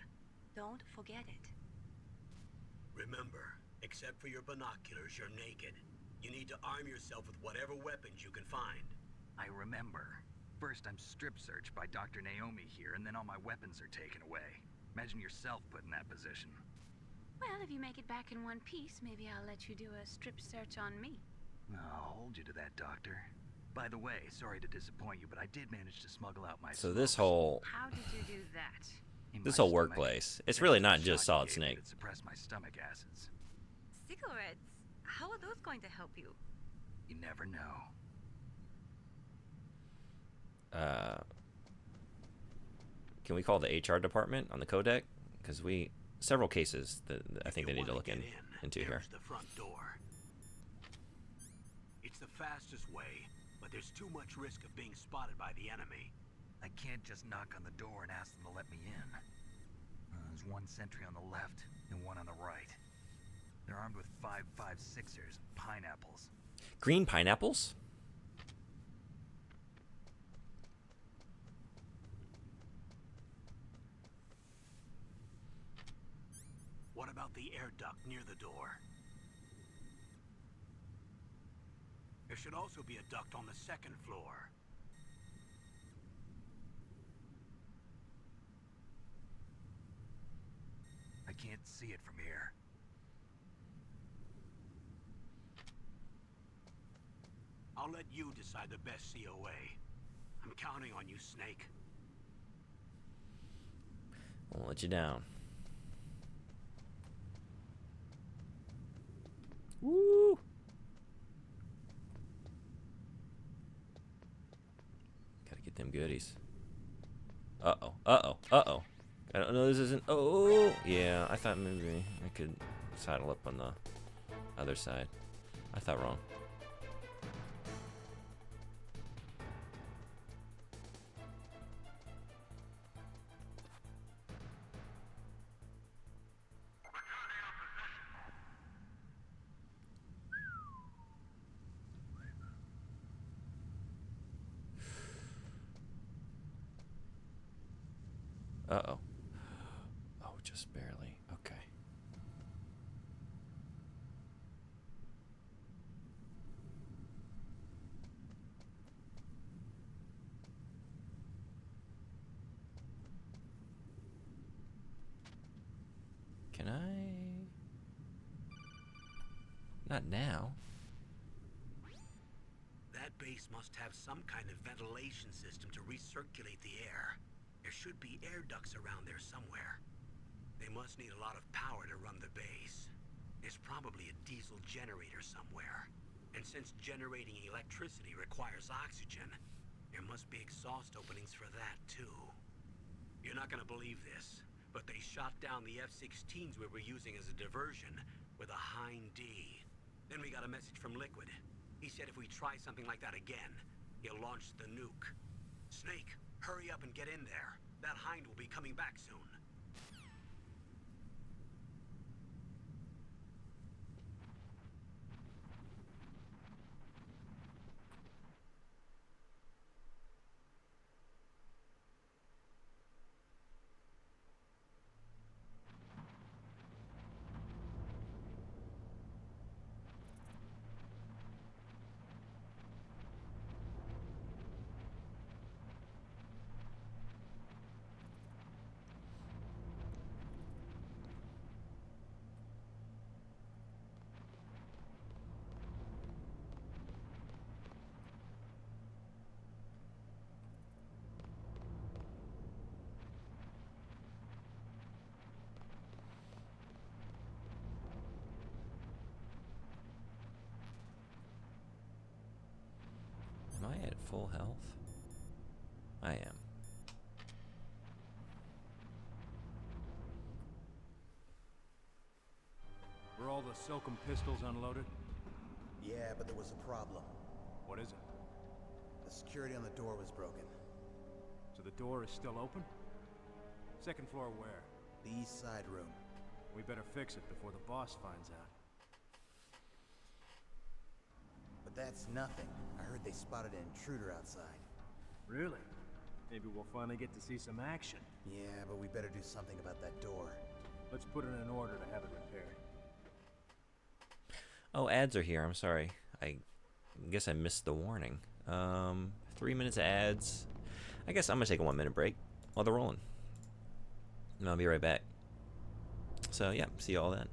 Don't forget it. Remember, except for your binoculars, you're naked. You need to arm yourself with whatever weapons you can find. I remember. First, I'm strip searched by Dr. Naomi here, and then all my weapons are taken away. Imagine yourself put in that position. Well, if you make it back in one piece, maybe I'll let you do a strip search on me. I'll hold you to that, Doctor. By the way, sorry to disappoint you, but I did manage to smuggle out my So this smokes. whole How did you do that? In this my whole stomach. workplace, it's Thanks really to the not just shot you Solid gave me Snake. that suppressed my stomach acids. Cigarettes? How are those going to help you? You never know. Can we call the HR department on the codec? Because several cases that I think they need to look into here. There's the front door. It's the fastest way, but there's too much risk of being spotted by the enemy. I can't just knock on the door and ask them to let me in. There's one sentry on the left and one on the right. They're armed with 5.56ers and pineapples. Green pineapples? What about the air duct near the door? There should also be a duct on the second floor. I can't see it from here. I'll let you decide the best COA. I'm counting on you, Snake. Won't let you down. Woo! Gotta get them goodies. Uh-oh. Uh-oh. Uh-oh. I don't know, this isn't... Oh! Yeah, I thought maybe I could saddle up on the other side. I thought wrong. Uh-oh. Oh, just barely. Okay. Can I? Not now. That base must have some kind of ventilation system to recirculate the air. There should be air ducts around there somewhere. They must need a lot of power to run the base. There's probably a diesel generator somewhere. And since generating electricity requires oxygen, there must be exhaust openings for that too. You're not gonna believe this, but they shot down the F-16s we were using as a diversion with a Hind D. Then we got a message from Liquid. He said if we try something like that again, he'll launch the nuke. Snake, hurry up and get in there. That Hind will be coming back soon. full health? I am. Were all the Silcom pistols unloaded? Yeah, but there was a problem. What is it? The security on the door was broken. So the door is still open? Second floor where? The east side room. We better fix it before the boss finds out. But that's nothing. I heard they spotted an intruder outside. Really? Maybe we'll finally get to see some action. Yeah, but we better do something about that door. Let's put in an order to have it repaired. Oh, ads are here. I'm sorry. I guess I missed the warning. 3 minutes of ads. I guess I'm gonna take a 1 minute break while they're rolling. And I'll be right back. So yeah, see you all then.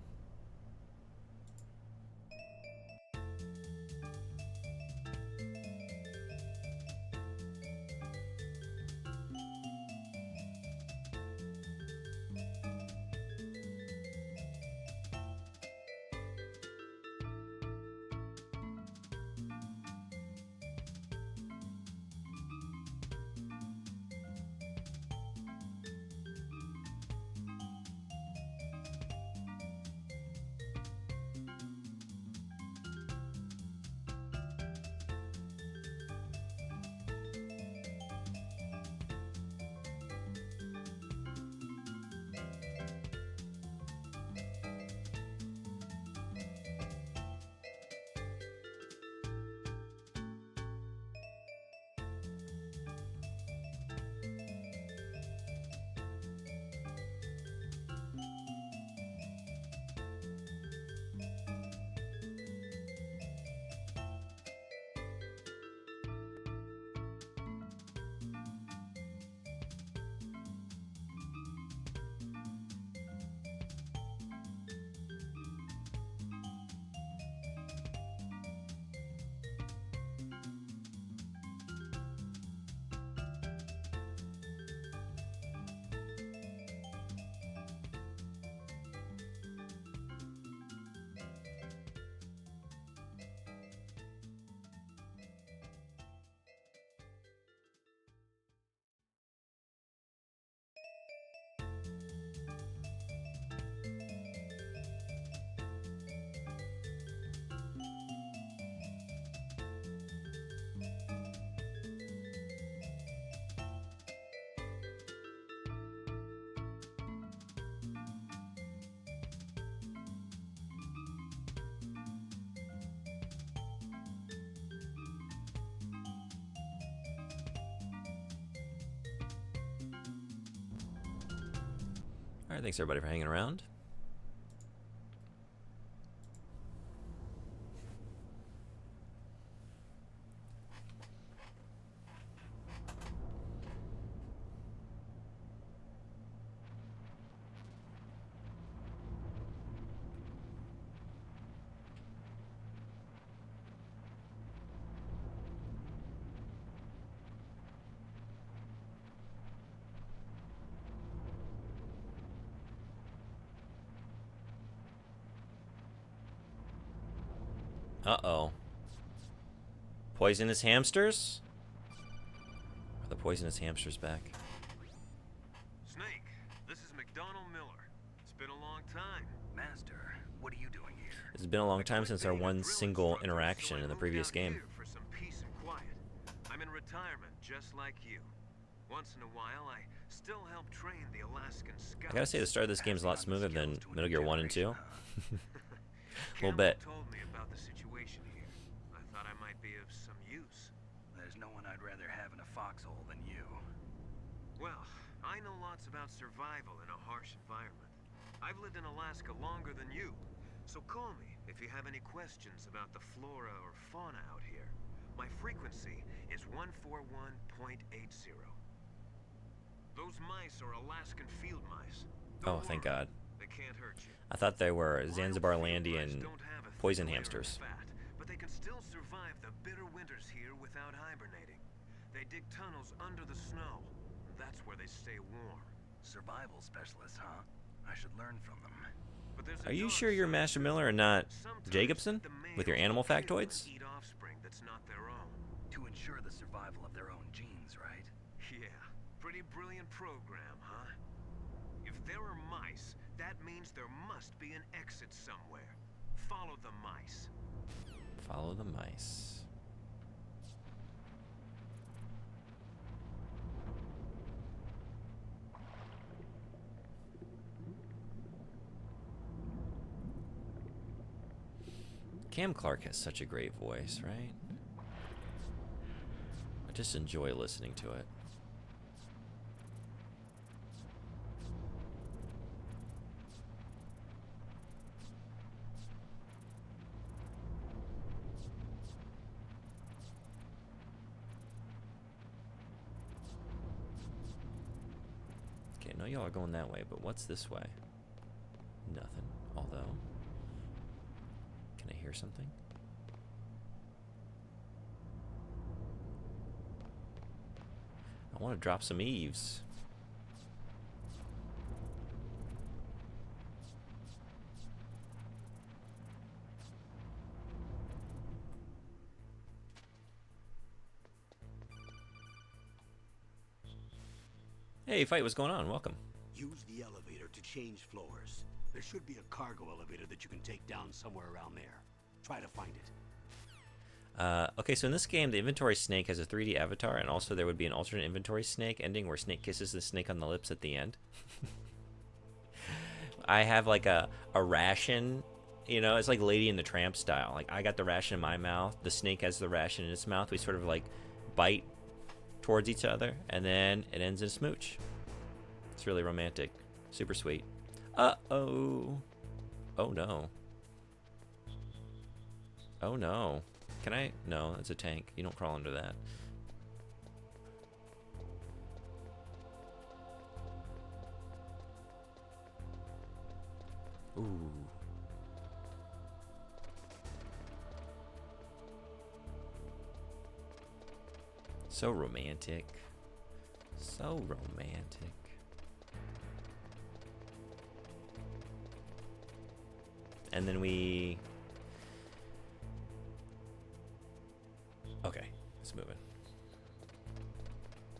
Alright, thanks everybody for hanging around. Uh-oh. Poisonous hamsters? Are the poisonous hamsters back? Snake, this is McDonald Miller. It's been a long time. Master, what are you doing here? It's been a long time since our one single interaction in the previous game. For some peace and quiet. I'm in retirement, just like you. Once in a while, I still help train the Alaskan Scouts. I gotta say, the start of this game is a lot smoother than Metal Gear 1 and 2. A little bit. Told me about the situation here. I thought I might be of some use. There's no one I'd rather have in a foxhole than you. Well, I know lots about survival in a harsh environment. I've lived in Alaska longer than you, so call me if you have any questions about the flora or fauna out here. My frequency is 141.80. Those mice are Alaskan field mice. Oh, thank God. They can't hurt you. I thought they were Zanzibar-Landian poison hamsters. But they can still survive the bitter winters here without hibernating. They dig tunnels under the snow. That's where they stay warm. Survival specialists, huh? I should learn from them. But there's a Are you dark sure you're side Master to it. Miller and not Sometimes Jacobson the with your males animal kill and factoids? eat offspring that's not their own. To ensure the survival survival of their own genes, right? Yeah, pretty brilliant program, huh? If there are mice, that means there must be an exit somewhere. Follow the mice. Follow the mice. Cam Clark has such a great voice, right? I just enjoy listening to it. Okay, I know y'all are going that way, but what's this way? Nothing. Although, can I hear something? I want to drop some eaves. Hey, Fight, what's going on? Welcome. Use the elevator to change floors. There should be a cargo elevator that you can take down somewhere around there. Try to find it. Okay, so in this game, the inventory snake has a 3D avatar, and also there would be an alternate inventory snake ending where Snake kisses the snake on the lips at the end. I have like a ration, you know, it's like Lady and the Tramp style. Like, I got the ration in my mouth, the snake has the ration in its mouth. We sort of like bite towards each other, and then it ends in a smooch. It's really romantic. Super sweet. Uh-oh. Oh, no. Oh, no. Can I? No, it's a tank. You don't crawl under that. Ooh. So romantic. So romantic. And then we... Okay, it's moving.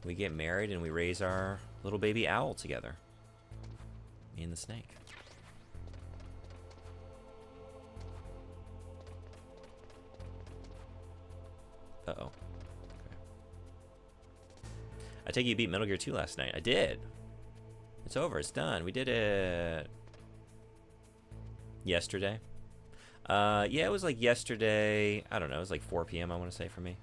We get married and we raise our little baby owl together. Me and the snake. Uh-oh. Okay. I take it you beat Metal Gear 2 last night. I did. It's over. It's done. We did it yesterday. Yeah, it was like yesterday. I don't know. It was like 4 p.m. I want to say for me.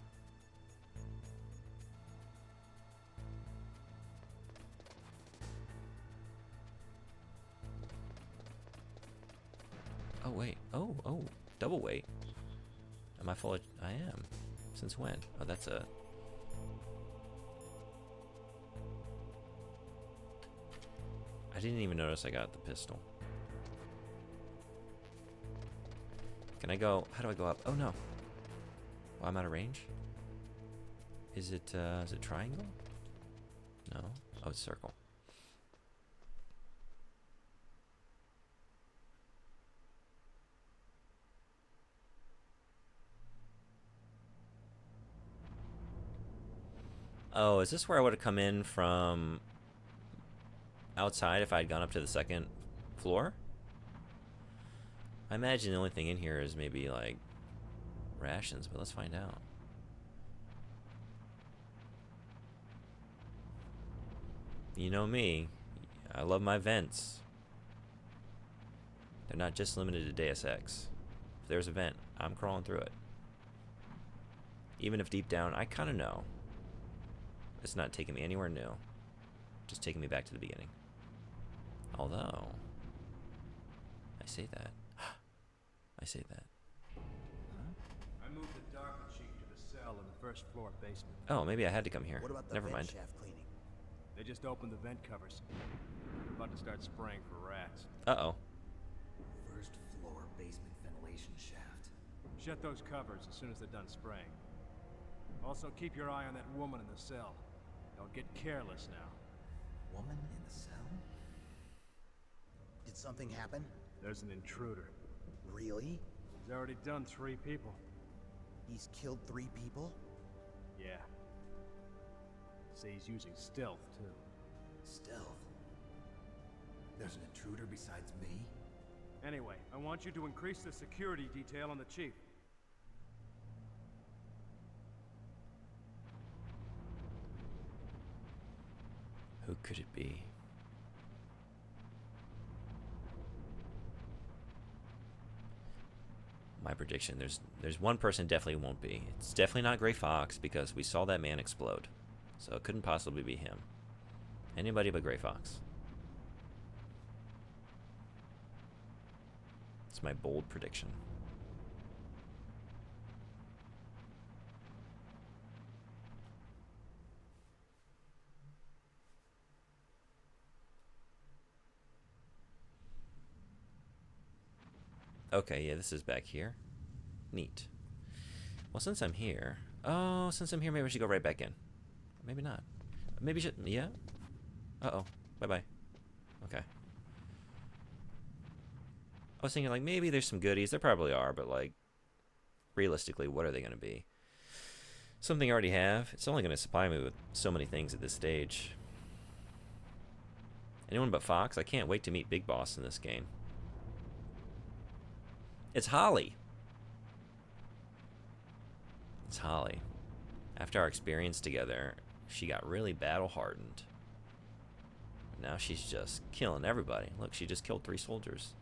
Oh wait. Oh. Double wait. Am I full of? I am. Since when? Oh, that's a. I didn't even notice I got the pistol. Can I go? How do I go up? Oh no. Well, I'm out of range. Is it triangle? No. Oh, it's circle. Oh, is this where I would have come in from outside if I had gone up to the second floor? I imagine the only thing in here is maybe like rations, but let's find out. You know me, I love my vents. They're not just limited to Deus Ex. If there's a vent, I'm crawling through it. Even if deep down, I kind of know. It's not taking me anywhere new. Just taking me back to the beginning. Although, I say that. I say that. I moved the DARPA chief to the cell in the first floor basement. Oh, maybe I had to come here. What about the Never vent mind. shaft cleaning? They just opened the vent covers. They're about to start spraying for rats. Uh-oh. First floor basement ventilation shaft. Shut those covers as soon as they're done spraying. Also, keep your eye on that woman in the cell. Don't get careless now. Woman in the cell? Did something happen? There's an intruder. Really? He's already done 3 people. He's killed 3 people? Yeah. say he's using stealth, too. Stealth? There's an intruder besides me? Anyway, I want you to increase the security detail on the chief. Who could it be? My prediction, there's one person definitely won't be. It's definitely not Gray Fox because we saw that man explode. So it couldn't possibly be him. Anybody but Gray Fox. It's my bold prediction. Okay, yeah, this is back here. Neat. Well, since I'm here... Oh, since I'm here, maybe I should go right back in. Maybe not. Maybe should... Yeah? Uh-oh. Bye-bye. Okay. I was thinking, like, maybe there's some goodies. There probably are, but, like, realistically, what are they going to be? Something I already have. It's only going to supply me with so many things at this stage. Anyone but Fox? I can't wait to meet Big Boss in this game. It's Holly. It's Holly. After our experience together, she got really battle-hardened. Now she's just killing everybody. Look, she just killed 3 soldiers.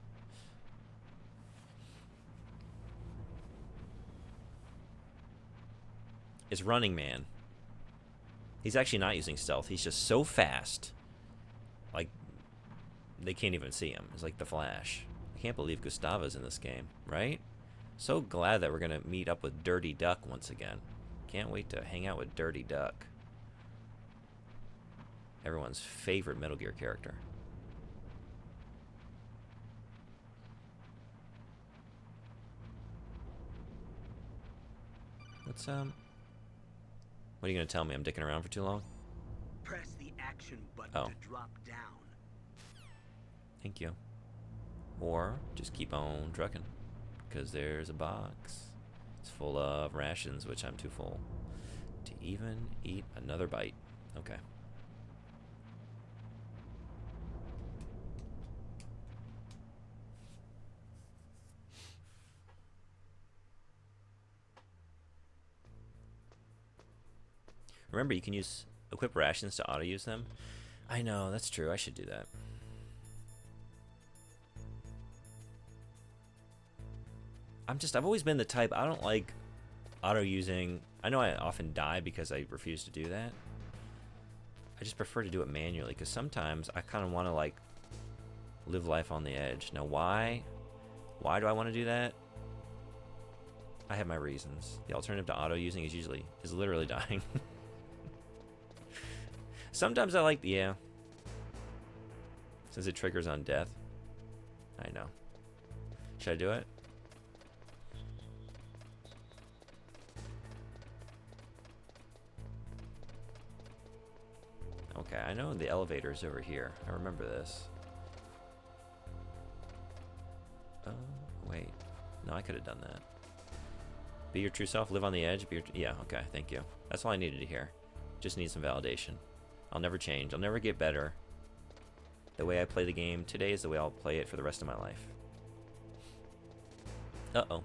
It's Running Man. He's actually not using stealth. He's just so fast. Like, they can't even see him. It's like the Flash. I can't believe Gustavo's in this game, right? So glad that we're going to meet up with Dirty Duck once again. Can't wait to hang out with Dirty Duck. Everyone's favorite Metal Gear character. What's, What are you going to tell me? I'm dicking around for too long? Press the action button Oh. to drop down. Thank you. Or just keep on trucking, because there's a box. It's full of rations, which I'm too full to even eat another bite. Okay. Remember, you can use equip rations to auto-use them. I know, that's true. I should do that. I've always been the type, I don't like auto-using. I know I often die because I refuse to do that. I just prefer to do it manually, because sometimes I kind of want to, like, live life on the edge. Now, why? Why do I want to do that? I have my reasons. The alternative to auto-using is literally dying. Sometimes I like, yeah. Since it triggers on death. I know. Should I do it? Okay, I know the elevator's over here. I remember this. Oh, wait. No, I could have done that. Be your true self, live on the edge, yeah, okay, thank you. That's all I needed to hear. Just need some validation. I'll never change. I'll never get better. The way I play the game today is the way I'll play it for the rest of my life. Uh-oh.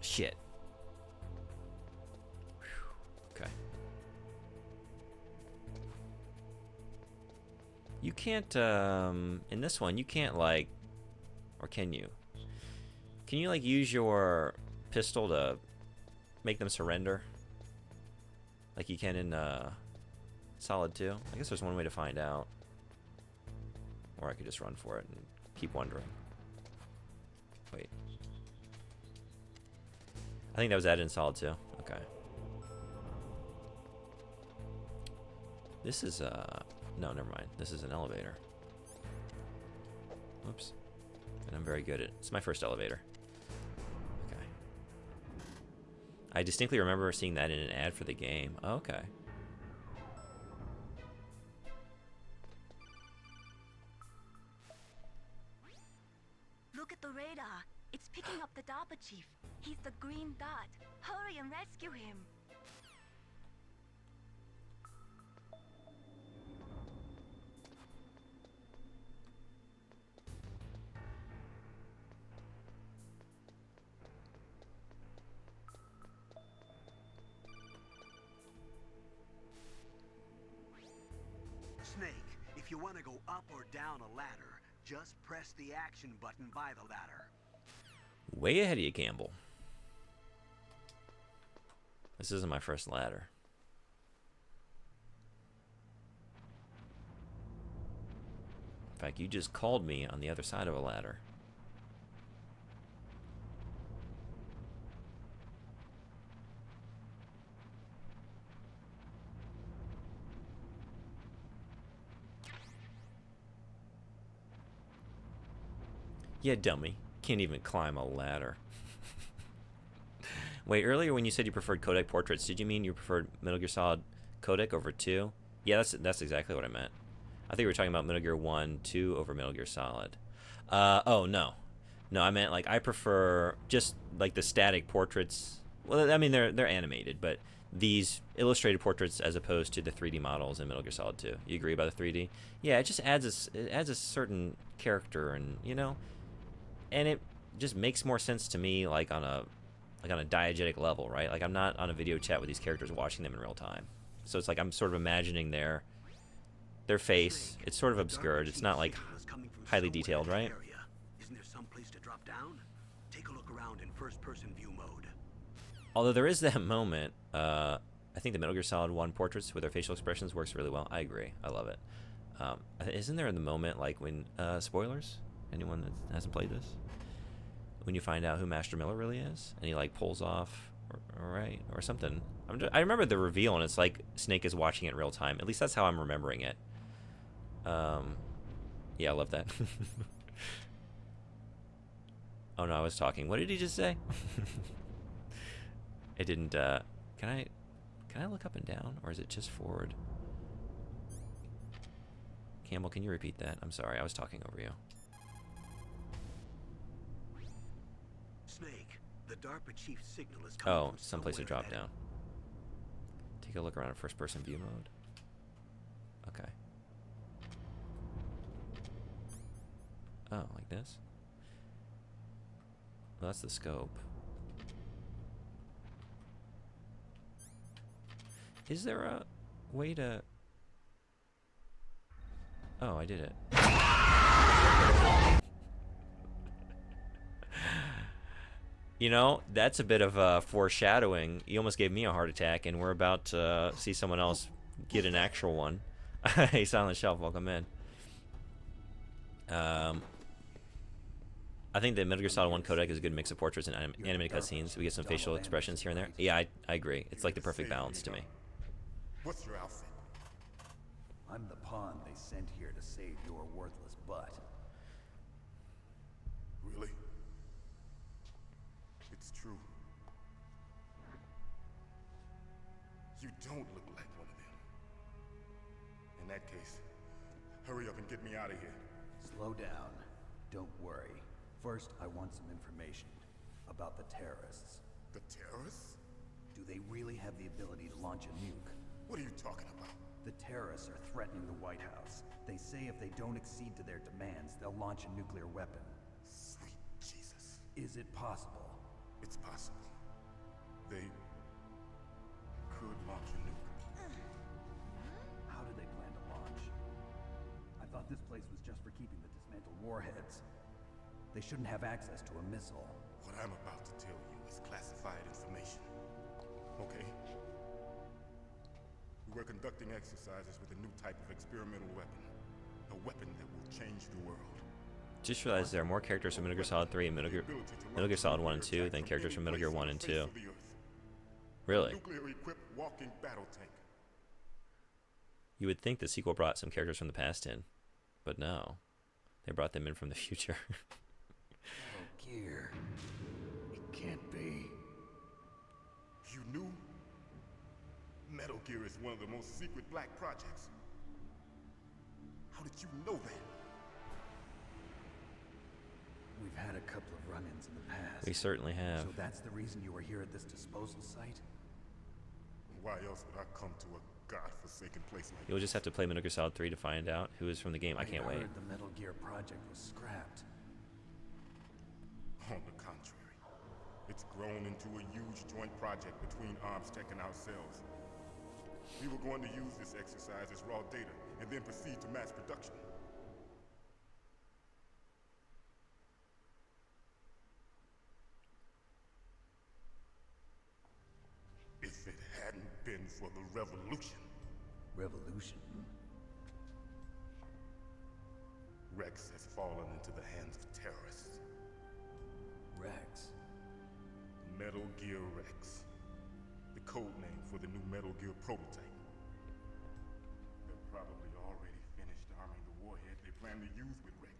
Shit. Okay. You can't, in this one, you can't, like, or can you? Can you, like, use your pistol to make them surrender? Like you can in, Solid 2? I guess there's one way to find out. Or I could just run for it and keep wondering. Wait. I think that was added in Solid 2. Okay. This is, no, never mind. This is an elevator. Oops. And I'm very good at... It's my first elevator. Okay. I distinctly remember seeing that in an ad for the game. Oh, okay. Look at the radar. It's picking up the DARPA chief. He's the green dot. Hurry and rescue him. Snake, if you want to go up or down a ladder, just press the action button by the ladder. Way ahead of you, Campbell. This isn't my first ladder. In fact, you just called me on the other side of a ladder. Yeah, dummy. Can't even climb a ladder. Wait, earlier when you said you preferred codec portraits, did you mean you preferred Metal Gear Solid codec over 2? Yeah, that's exactly what I meant. I think we were talking about Metal Gear 1, 2 over Metal Gear Solid. Oh, no. No, I meant, like, I prefer just, like, the static portraits. Well, I mean, they're animated, but these illustrated portraits as opposed to the 3D models in Metal Gear Solid 2. You agree about the 3D? Yeah, it just adds a certain character and, you know, and it just makes more sense to me, like on a diegetic level, right? Like I'm not on a video chat with these characters watching them in real time, so it's like I'm sort of imagining their face. It's sort of obscured. It's not like highly detailed, right? Isn't there some place to drop down? Take a look around in first-person view mode. Although there is that moment, I think the Metal Gear Solid 1 portraits with their facial expressions works really well. I agree. I love it. Isn't there the moment like when spoilers? Anyone that hasn't played this? When you find out who Master Miller really is, and he like pulls off, or something. I remember the reveal, and it's like Snake is watching it in real time. At least that's how I'm remembering it. Yeah, I love that. Oh no, I was talking. What did he just say? It didn't. Can I look up and down, or is it just forward? Campbell, can you repeat that? I'm sorry, I was talking over you. Snake, the DARPA chief's signal is coming from someplace to somewhere drop ahead. down. Take a look around in first-person view mode. Okay. Oh, like this? Well, that's the scope. Is there a way to... Oh, I did it. You know, that's a bit of foreshadowing. You almost gave me a heart attack, and we're about to see someone else get an actual one. Hey, Silent Shelf, welcome in. I think the Metal Gear Solid 1 codec is a good mix of portraits and animated cutscenes. We get some facial expressions here and there. Yeah, I agree. It's like the perfect balance to me. What's your outfit? I'm the pawn they sent here to save your worthless butt. Really? It's true. You don't look like one of them. In that case, hurry up and get me out of here. Slow down. Don't worry. First, I want some information about the terrorists. The terrorists? Do they really have the ability to launch a nuke? What are you talking about? The terrorists are threatening the White House. They say if they don't accede to their demands, they'll launch a nuclear weapon. Sweet Jesus. Is it possible? It's possible. They could launch a nuke. How do they plan to launch? I thought this place was just for keeping the dismantled warheads. They shouldn't have access to a missile. What I'm about to tell you is classified information. Okay? We were conducting exercises with a new type of experimental weapon. A weapon that will change the world. Just realized there are more characters from Metal Gear Solid 3 and Metal Gear Solid 1 and 2 than characters from Metal Gear 1 and 2. Really? Nuclear-equipped walking battle tank. You would think the sequel brought some characters from the past in, but no. They brought them in from the future. Metal Gear. It can't be. Gear is one of the most secret black projects. How did you know that? We've had a couple of run-ins in the past. We certainly have. So that's the reason you were here at this disposal site? Why else would I come to a godforsaken place like You'll just have to play Metal Gear Solid 3 to find out who is from the game. I can't wait. heard the Metal Gear project was scrapped. On the contrary, it's grown into a huge joint project between ArmsTech and ourselves. We were going to use this exercise as raw data and then proceed to mass production. If it hadn't been for the revolution, Revolution? Rex has fallen into the hands of terrorists. Rex? Metal Gear Rex. The code name for the new Metal Gear prototype. They're probably already finished arming the warhead they plan to use with Rex.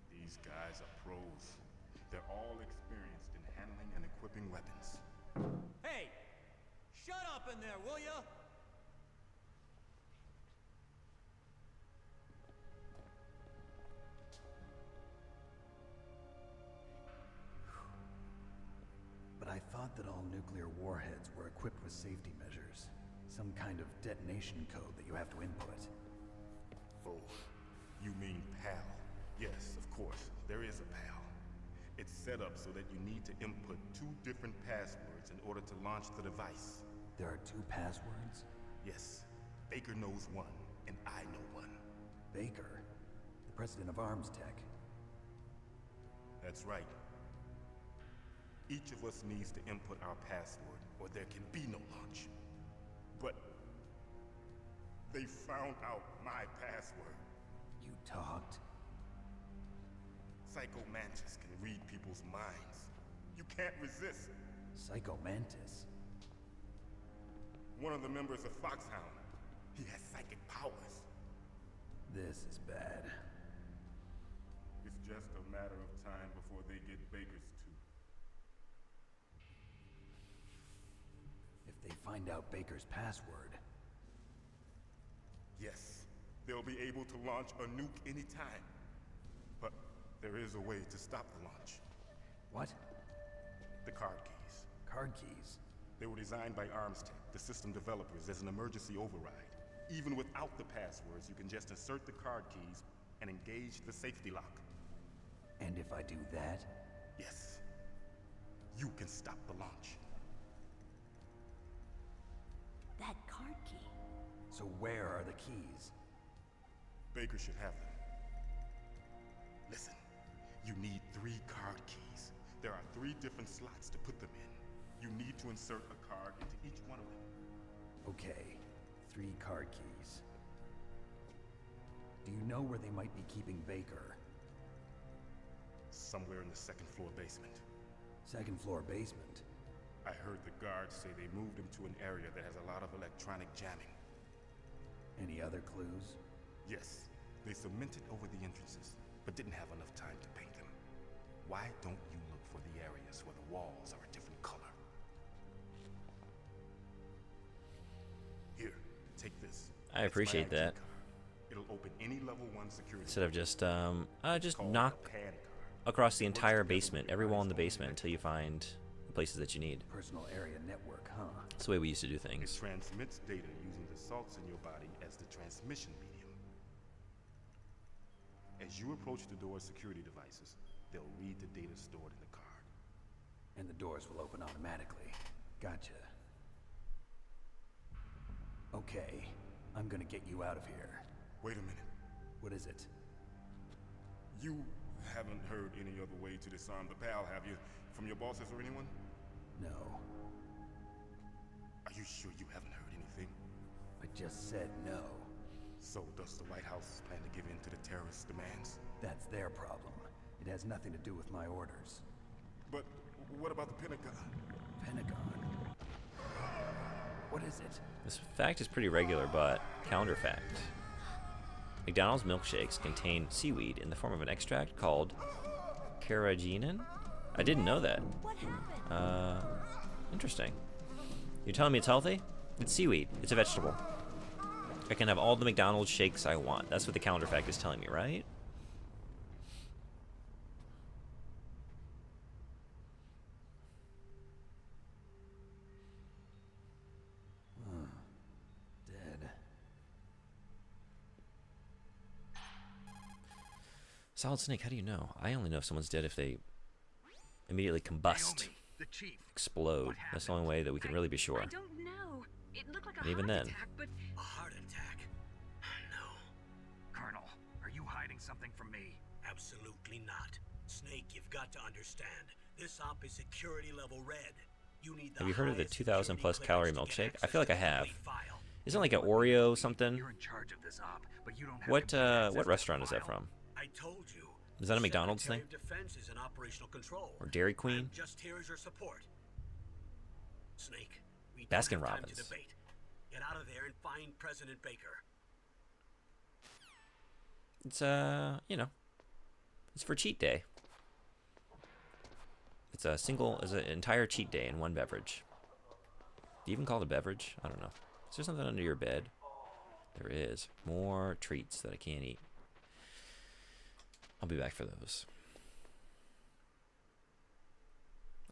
These guys are pros. They're all experienced in handling and equipping weapons. Hey! Shut up in there, will ya? But I thought that all nuclear warheads were equipped with safety measures. Some kind of detonation code that you have to input. Oh, you mean PAL? Yes, of course, there is a PAL. It's set up so that you need to input 2 different passwords in order to launch the device. There are 2 passwords? Yes, Baker knows one, and I know one. Baker? The president of ArmsTech? That's right. Each of us needs to input our password, or there can be no launch. But they found out my password. You talked? Psycho Mantis can read people's minds. You can't resist. Psycho Mantis? One of the members of Foxhound. He has psychic powers. This is bad. It's just a matter of time before they get Baker's too. If they find out Baker's password... Yes, they'll be able to launch a nuke anytime. But there is a way to stop the launch. What? The card keys. Card keys? They were designed by ArmsTech, the system developers, as an emergency override. Even without the passwords, you can just insert the card keys and engage the safety lock. And if I do that? Yes. You can stop the launch. That card key. So where are the keys? Baker should have them. Listen, you need 3 card keys. There are 3 different slots to put them in. You need to insert a card into each one of them. Okay, 3 card keys. Do you know where they might be keeping Baker? Somewhere in the 2nd floor basement. 2nd floor basement? I heard the guards say they moved him to an area that has a lot of electronic jamming. Any other clues? Yes, they cemented over the entrances, but didn't have enough time to paint them. Why don't you look for the areas where the walls are a different color? Here, take this. I appreciate that. It'll open any level 1 security. Instead of just knock across the entire basement, every wall in the basement, until you find the places that you need. Personal area network, huh? That's the way we used to do It things. transmits data using the salts in your body as the transmission medium. As you approach the door's security devices, they'll read the data stored in the card. And the doors will open automatically. Gotcha. Okay, I'm gonna get you out of here. Wait a minute. What is it? You haven't heard any other way to disarm the PAL, have you? From your bosses or anyone? No. Are you sure you haven't heard anything? I just said no. So does the White House plan to give in to the terrorists' demands? That's their problem. It has nothing to do with my orders. But what about the Pentagon? Pentagon? What is it? This fact is pretty regular, but counter fact. McDonald's milkshakes contain seaweed in the form of an extract called carrageenan? I didn't know that. What happened? Interesting. You're telling me it's healthy? It's seaweed. It's a vegetable. I can have all the McDonald's shakes I want. That's what the calendar fact is telling me, right? Dead. Solid Snake, how do you know? I only know if someone's dead if they immediately combust, Naomi, the chief. explode. That's the only way that we can really be sure. I don't know. It looked like a And even heart then. attack, but A heart attack? No. Colonel, are you hiding something from me? Absolutely not. Snake, you've got to understand. This op is security level red. You need the Have you heard of the highest 2,000 plus security calorie clearance to milkshake? get I feel like I access to the have. complete file. Isn't it like an Oreo something? You're in charge of this op, but you don't have What complete access what to the restaurant is that file. from? I told you. Is that a The McDonald's Secretary thing? of Defense is in operational control. Or Dairy Queen? I'm just here as your support. Snake, we don't Baskin have time Robbins. to debate. Get out of there and find President Baker. It's you know, it's for cheat day. It's an entire cheat day in one beverage. Do you even call it a beverage? I don't know. Is there something under your bed? There is. More treats that I can't eat. I'll be back for those.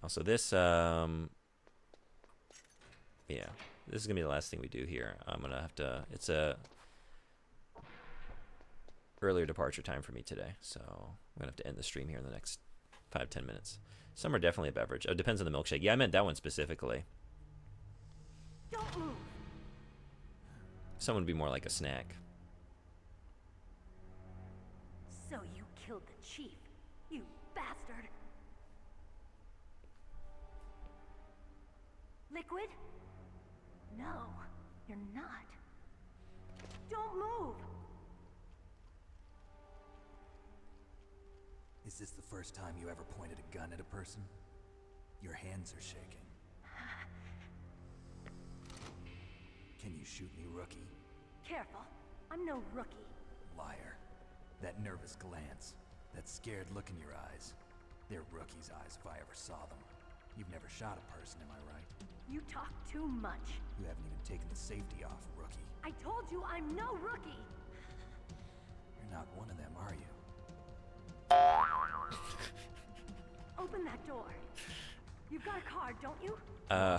Also, this, yeah, this is gonna be the last thing we do here. I'm gonna have to, it's a earlier departure time for me today, so I'm gonna have to end the stream here in the next 5-10 minutes. Some are definitely a beverage. Oh, it depends on the milkshake. Yeah, I meant that one specifically. Don't move. Some would be more like a snack. So you killed the chief, you bastard. Liquid? No, you're not. Don't move. Is this the first time you ever pointed a gun at a person? Your hands are shaking. Can you shoot me, rookie? Careful, I'm no rookie. Liar. That nervous glance, that scared look in your eyes. They're rookie's eyes if I ever saw them. You've never shot a person, am I right? You talk too much. You haven't even taken the safety off, rookie. I told you I'm no rookie. You're not one of them, are you? Open that door. You've got a card, don't you? Uh,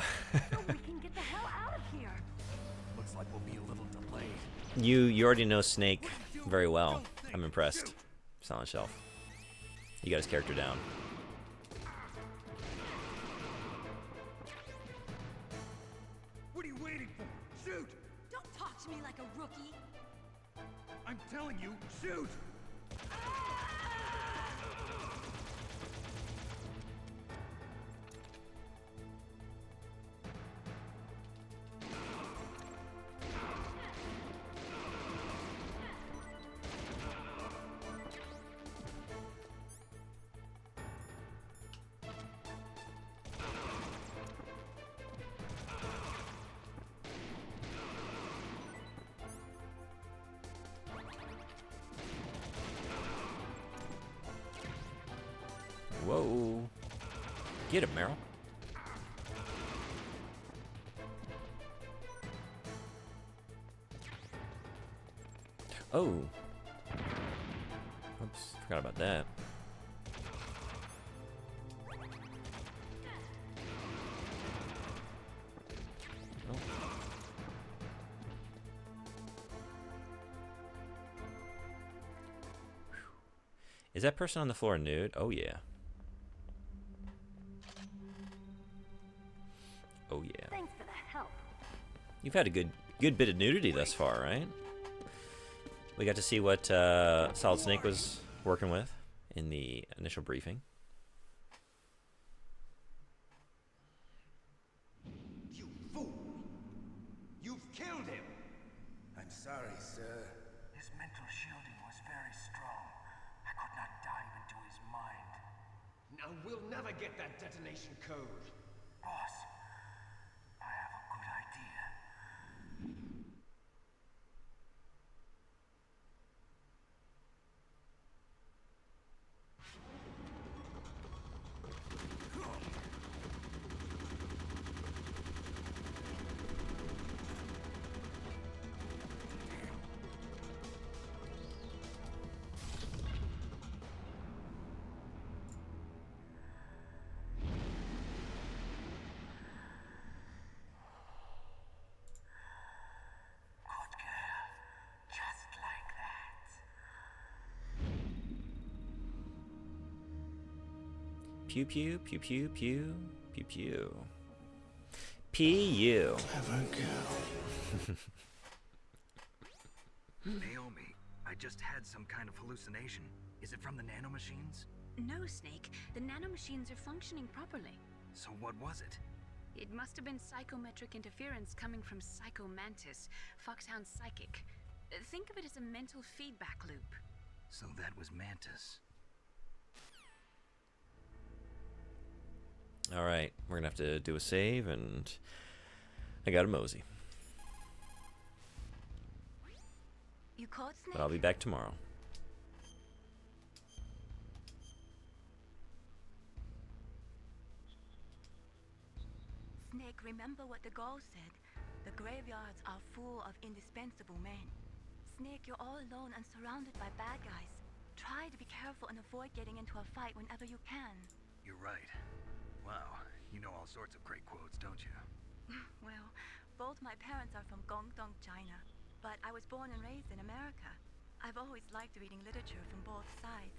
So we can get the hell out of here. Looks like we'll be a little delayed. you already know Snake very well. I'm impressed. Silent Shelf. You got his character down. What are you waiting for? Shoot! Don't talk to me like a rookie. I'm telling you, shoot! Whoa. Get him, Meryl. Oh. Oops, forgot about that. Oh. Is that person on the floor nude? Oh yeah. Oh yeah. Thanks for the help. You've had a good bit of nudity thus far, right? We got to see what Solid Snake was working with in the initial briefing. You fool! You've killed him! I'm sorry, sir. His mental shielding was very strong. I could not dive into his mind. Now we'll never get that detonation code. Boss, I have a good idea. Pew pew pew pew pew pew pew. P.U. Clever girl. Naomi, I just had some kind of hallucination. Is it from the nanomachines? No, Snake. The nanomachines are functioning properly. So what was it? It must have been psychometric interference coming from Psycho Mantis, Foxhound's psychic. Think of it as a mental feedback loop. So that was Mantis. All right, we're gonna have to do a save, and I got a mosey. You caught Snake? But I'll be back tomorrow. Snake, remember what the Gaul said. The graveyards are full of indispensable men. Snake, you're all alone and surrounded by bad guys. Try to be careful and avoid getting into a fight whenever you can. You're right. Wow, you know all sorts of great quotes, don't you? Well, both my parents are from Guangdong, China, but I was born and raised in America. I've always liked reading literature from both sides.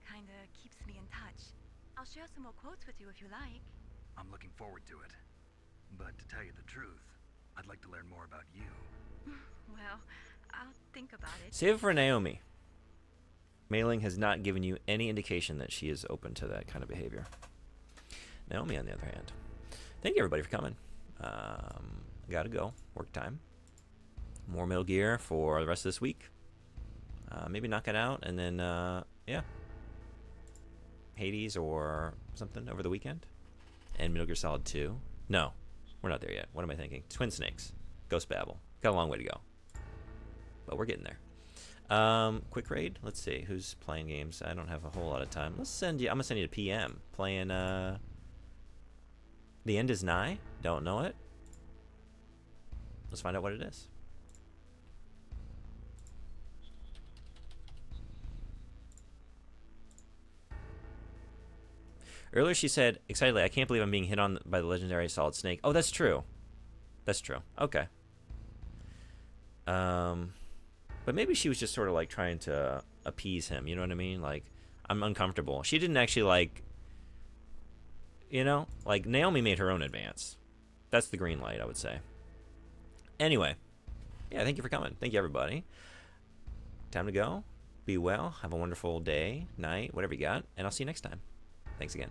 Kinda keeps me in touch. I'll share some more quotes with you if you like. I'm looking forward to it. But to tell you the truth, I'd like to learn more about you. Well, I'll think about it. Save it for Naomi. Mei Ling has not given you any indication that she is open to that kind of behavior. Naomi, on the other hand. Thank you, everybody, for coming. Gotta go. Work time. More Metal Gear for the rest of this week. Maybe knock it out, and then, yeah. Hades or something over the weekend. And Metal Gear Solid 2. No, we're not there yet. What am I thinking? Twin Snakes. Ghost Babel. Got a long way to go. But we're getting there. Quick raid. Let's see who's playing games. I don't have a whole lot of time. Let's send you. I'm gonna send you to PM playing. The End Is Nigh. Don't know it. Let's find out what it is. Earlier she said excitedly, "I can't believe I'm being hit on by the legendary Solid Snake." Oh, that's true. That's true. Okay. But maybe she was just sort of like trying to appease him. You know what I mean? Like, I'm uncomfortable. She didn't actually like, you know, like Naomi made her own advance. That's the green light, I would say. Anyway, yeah, thank you for coming. Thank you, everybody. Time to go. Be well. Have a wonderful day, night, whatever you got. And I'll see you next time. Thanks again.